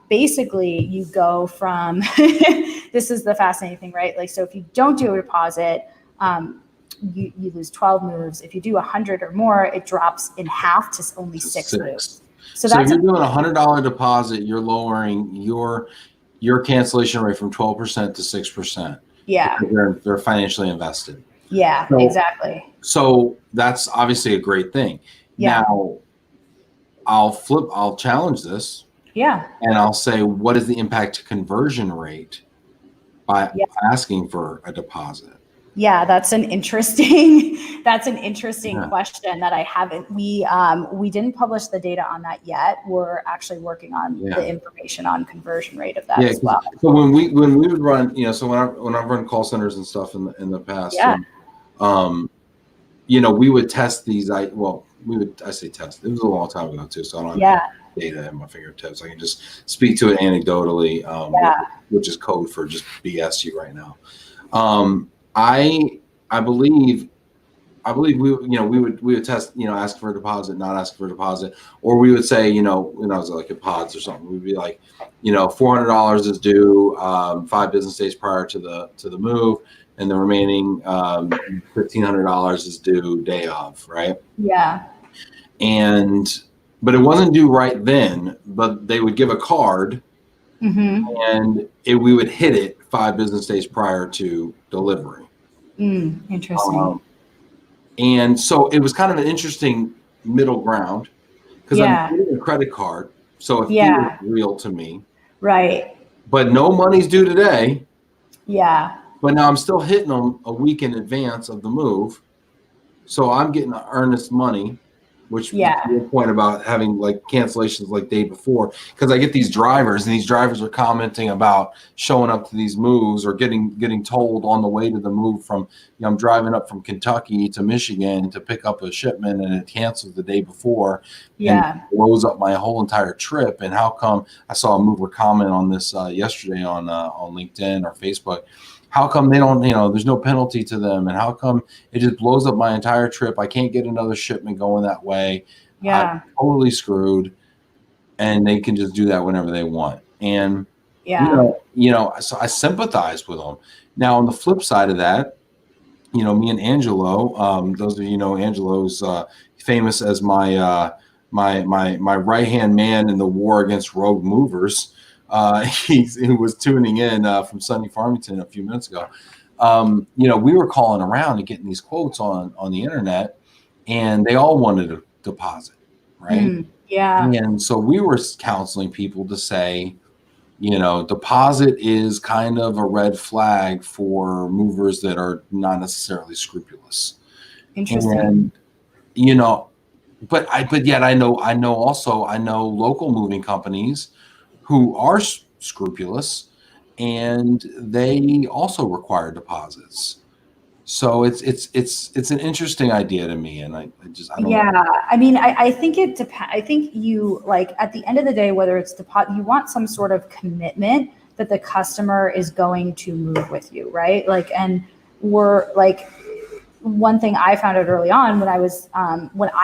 basically you go from, this is the fascinating thing, right? Like, so if you don't do a deposit, you lose 12 moves. If you do 100 or more, it drops in half to only 6 moves. So if you're doing a $100 deposit, you're lowering your cancellation rate from 12% to 6%. Yeah. They're financially invested. Yeah, so, exactly. So that's obviously a great thing. Yeah. Now, I'll challenge this. Yeah. And I'll say, what is the impact to conversion rate by asking for a deposit? Yeah, that's an interesting question that I haven't. We didn't publish the data on that yet. We're actually working on the information on conversion rate of that as well. So when we would run, so when I've run call centers and stuff in the past, we would test these. I say test. It was a long time ago too, so I don't have data at my fingertips. I can just speak to it anecdotally, which is code for just BS you right now. I believe we would test, ask for a deposit, not ask for a deposit, or we would say, when I was like at pods or something, we'd be like, $400 is due 5 business days prior to the move, and the remaining $1,500 is due day of, right? Yeah. But it wasn't due right then, but they would give a card, and we would hit it 5 business days prior to delivery. Interesting. And so it was kind of an interesting middle ground, because I'm getting a credit card, so it feels real to me. Right. But no money's due today. Yeah. But now I'm still hitting them a week in advance of the move, so I'm getting earnest money. Which your point about having like cancellations like day before, because I get these drivers, and these drivers are commenting about showing up to these moves or getting told on the way to the move from, I'm driving up from Kentucky to Michigan to pick up a shipment, and it cancels the day before, and blows up my whole entire trip. And how come? I saw a mover comment on this yesterday on LinkedIn or Facebook. How come they don't, there's no penalty to them? And how come it just blows up my entire trip? I can't get another shipment going that way. Yeah. I'm totally screwed. And they can just do that whenever they want. And, so I sympathize with them. Now, on the flip side of that, me and Angelo, those of you know, Angelo's famous as my right-hand man in the war against rogue movers. He was tuning in from Sunny Farmington a few minutes ago. We were calling around and getting these quotes on the internet, and they all wanted a deposit, right? And so we were counseling people to say, deposit is kind of a red flag for movers that are not necessarily scrupulous. Interesting. And, but yet I know local moving companies who are scrupulous, and they also require deposits. So it's an interesting idea to me, and I don't know. I mean, I think it depends. I think you, like, at the end of the day, whether it's deposit, you want some sort of commitment that the customer is going to move with you, right? Like, and we're like, one thing I found out early on when I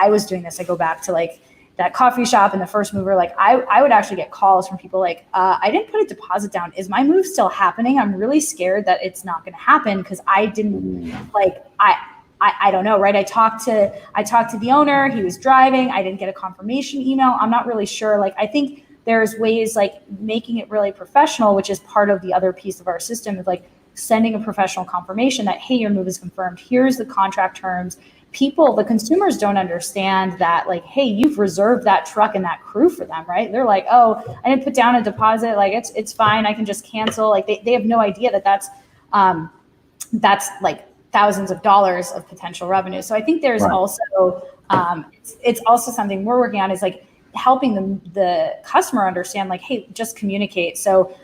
was doing this, I go back to like that coffee shop and the first mover, like I would actually get calls from people like, I didn't put a deposit down. Is my move still happening? I'm really scared that it's not going to happen because I didn't I don't know, right? I talked to the owner. He was driving. I didn't get a confirmation email. I'm not really sure. Like, I think there's ways like making it really professional, which is part of the other piece of our system, is like sending a professional confirmation that, hey, your move is confirmed. Here's the contract terms. The consumers don't understand that, like, hey, you've reserved that truck and that crew for them, right? They're like, oh, I didn't put down a deposit. Like, it's fine. I can just cancel. Like, they have no idea that that's like thousands of dollars of potential revenue. So I think there's also, it's also something we're working on, is like helping the customer understand, like, hey, just communicate. So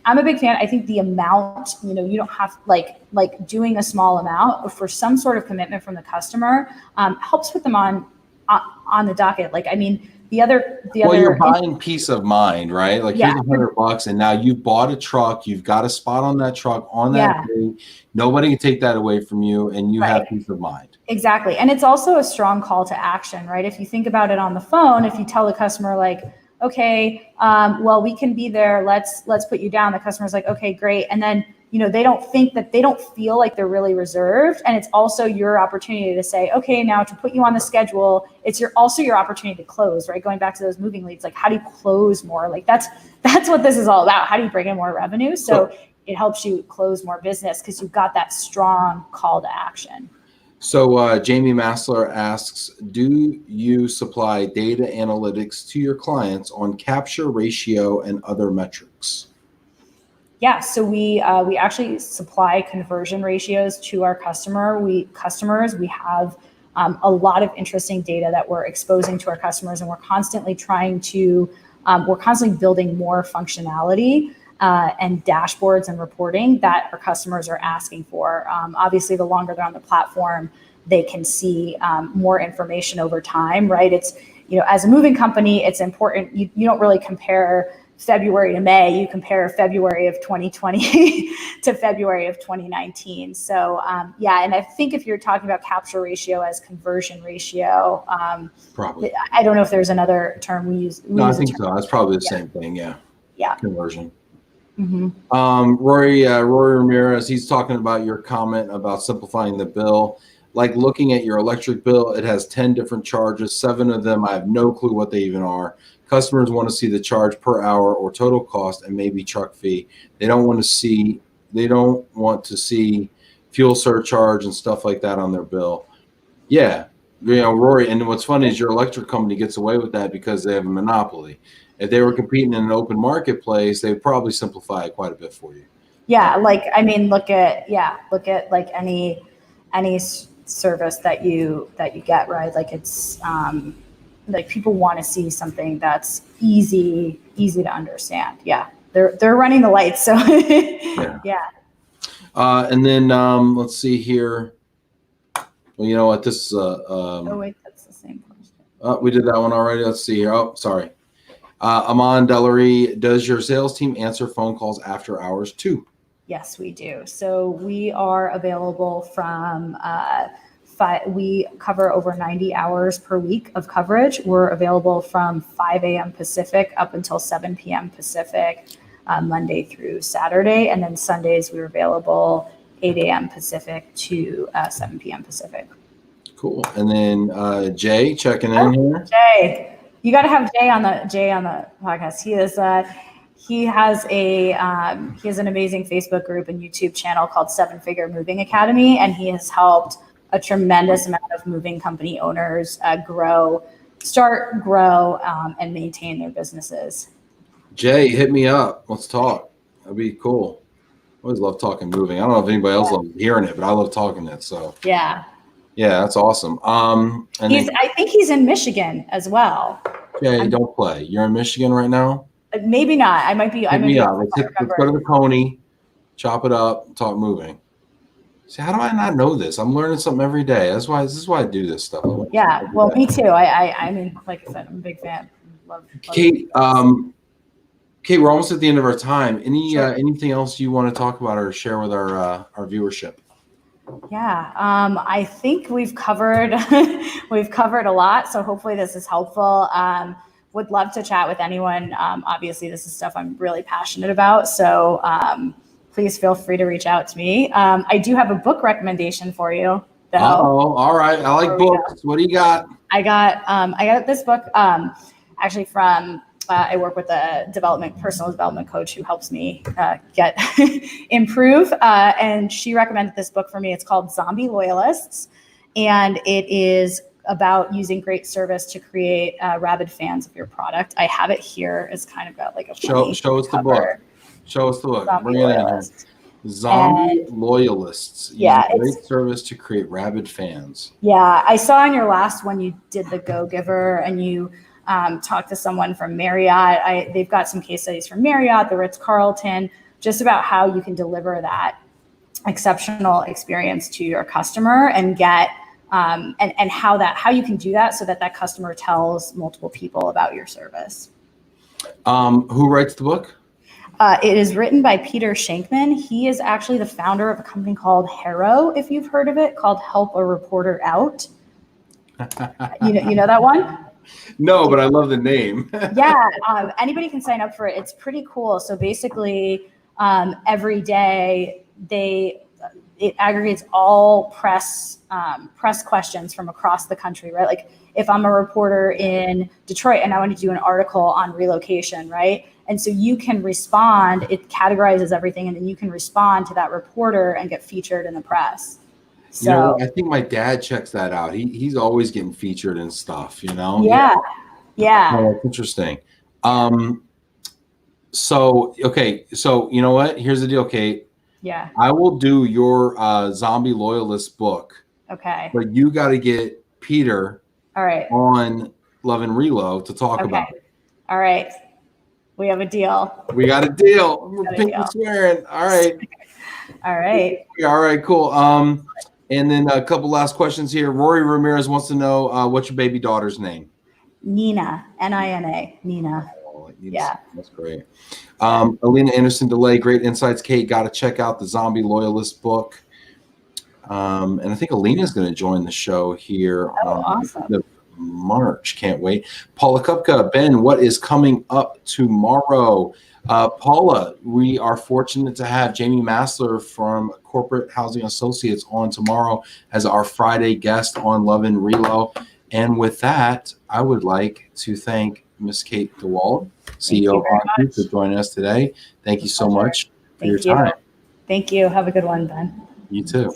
I'm a big fan. I think the amount, you don't have like doing a small amount for some sort of commitment from the customer helps put them on the docket. Like, I mean, you're buying peace of mind, right? Like, here's $100, and now you've bought a truck. You've got a spot on that truck on that day. Nobody can take that away from you, and you have peace of mind. Exactly. And it's also a strong call to action, right? If you think about it on the phone, if you tell the customer like, okay, well, we can be there. Let's put you down. The customer's like, okay, great. And then, they don't feel like they're really reserved. And it's also your opportunity to say, okay, now to put you on the schedule, it's also your opportunity to close, right? Going back to those moving leads, like, how do you close more? Like, that's what this is all about. How do you bring in more revenue? So it helps you close more business because you've got that strong call to action. So Jamie Massler asks, do you supply data analytics to your clients on capture ratio and other metrics? Yeah, so we actually supply conversion ratios to our customers. We have a lot of interesting data that we're exposing to our customers, and we're constantly building more functionality and dashboards and reporting that our customers are asking for. Obviously, the longer they're on the platform, they can see more information over time, right? It's, as a moving company, it's important. You don't really compare February to May. You compare February of 2020 to February of 2019. So and I think if you're talking about capture ratio as conversion ratio, probably. I don't know if there's another term we use. I think so. That's probably the same thing. Yeah. Conversion. Mm-hmm. Rory Ramirez, he's talking about your comment about simplifying the bill. Like, looking at your electric bill, it has 10 different charges. 7 of them, I have no clue what they even are. Customers want to see the charge per hour or total cost and maybe truck fee. They don't want to see fuel surcharge and stuff like that on their bill. Yeah. Rory, and what's funny is your electric company gets away with that because they have a monopoly. If they were competing in an open marketplace, they'd probably simplify it quite a bit for you. Yeah, like, I mean, look at like any service that you get, right? Like, it's like, people want to see something that's easy to understand. Yeah, they're running the lights, so yeah. And then let's see here. Well, you know what? This is oh wait, that's the same question. We did that one already. Let's see here. Oh, sorry. Aman Dellery, does your sales team answer phone calls after hours too? Yes, we do. So we are available from we cover over 90 hours per week of coverage. We're available from 5 a.m. Pacific up until 7 p.m. Pacific, Monday through Saturday. And then Sundays, we're available 8 a.m. Pacific to 7 p.m. Pacific. Cool. And then Jay checking in here. Jay, you got to have Jay on the podcast. He has an amazing Facebook group and YouTube channel called 7 Figure Moving Academy, and he has helped a tremendous amount of moving company owners grow, and maintain their businesses. Jay, hit me up. Let's talk. That'd be cool. I always love talking moving. I don't know if anybody else loves hearing it, but I love talking it. So yeah, that's awesome. And I think he's in Michigan as well. Jay, don't play. You're in Michigan right now? Maybe not. I might be. Hit me up. Let's go to the Coney, chop it up, talk moving. See, how do I not know this? I'm learning something every day. This is why I do this stuff. Yeah, well, me too. I mean, like I said, I'm a big fan. Love Kate, Kate, we're almost at the end of our time. Anything else you want to talk about or share with our viewership? Yeah, I think we've covered a lot. So hopefully this is helpful. Would love to chat with anyone. Obviously, this is stuff I'm really passionate about. So please feel free to reach out to me. I do have a book recommendation for you, though. Oh, all right. I like books. What do you got? I got this book actually from. I work with a personal development coach who helps me improve. And she recommended this book for me. It's called Zombie Loyalists. And it is about using great service to create rabid fans of your product. I have it here. It's kind of got like a show us the book. Show us the book. Bring it in. Zombie Loyalists. Yeah, great service to create rabid fans. Yeah, I saw in your last one you did the Go Giver and you talked to someone from Marriott. They've got some case studies from Marriott, the Ritz-Carlton, just about how you can deliver that exceptional experience to your customer and get and how you can do that so that customer tells multiple people about your service. Who writes the book? It is written by Peter Shankman. He is actually the founder of a company called Harrow, if you've heard of it, called Help a Reporter Out. You know that one? No, but I love the name. Yeah, anybody can sign up for it. It's pretty cool. So basically, every day it aggregates all press questions from across the country, right? Like if I'm a reporter in Detroit and I want to do an article on relocation, right? And so you can respond. It categorizes everything, and then you can respond to that reporter and get featured in the press. So I think my dad checks that out. He's always getting featured and stuff, Yeah. Oh, that's interesting. So you know what? Here's the deal, Kate. Yeah. I will do your Zombie Loyalist book. Okay. But you got to get Peter all right on Love and Relo to talk about it. All right. We have a deal. We got a deal. We're pink and swearing. All right. All right. All right, cool. And then a couple last questions here. Rory Ramirez wants to know what's your baby daughter's name? Nina, Nina. Nina. Oh, yeah, that's great. Alina Anderson DeLay, great insights. Kate, got to check out the Zombie Loyalist book. And I think Alina's going to join the show here. Awesome. March. Can't wait. Paula Kupka, Ben, what is coming up tomorrow? Paula, we are fortunate to have Jamie Massler from Corporate Housing Associates on tomorrow as our Friday guest on Love and Relo. And with that, I would like to thank Miss Kate DeWald, CEO of Oncue, for joining us today. Thank you so much for your time. Thank you. Have a good one, Ben. You too.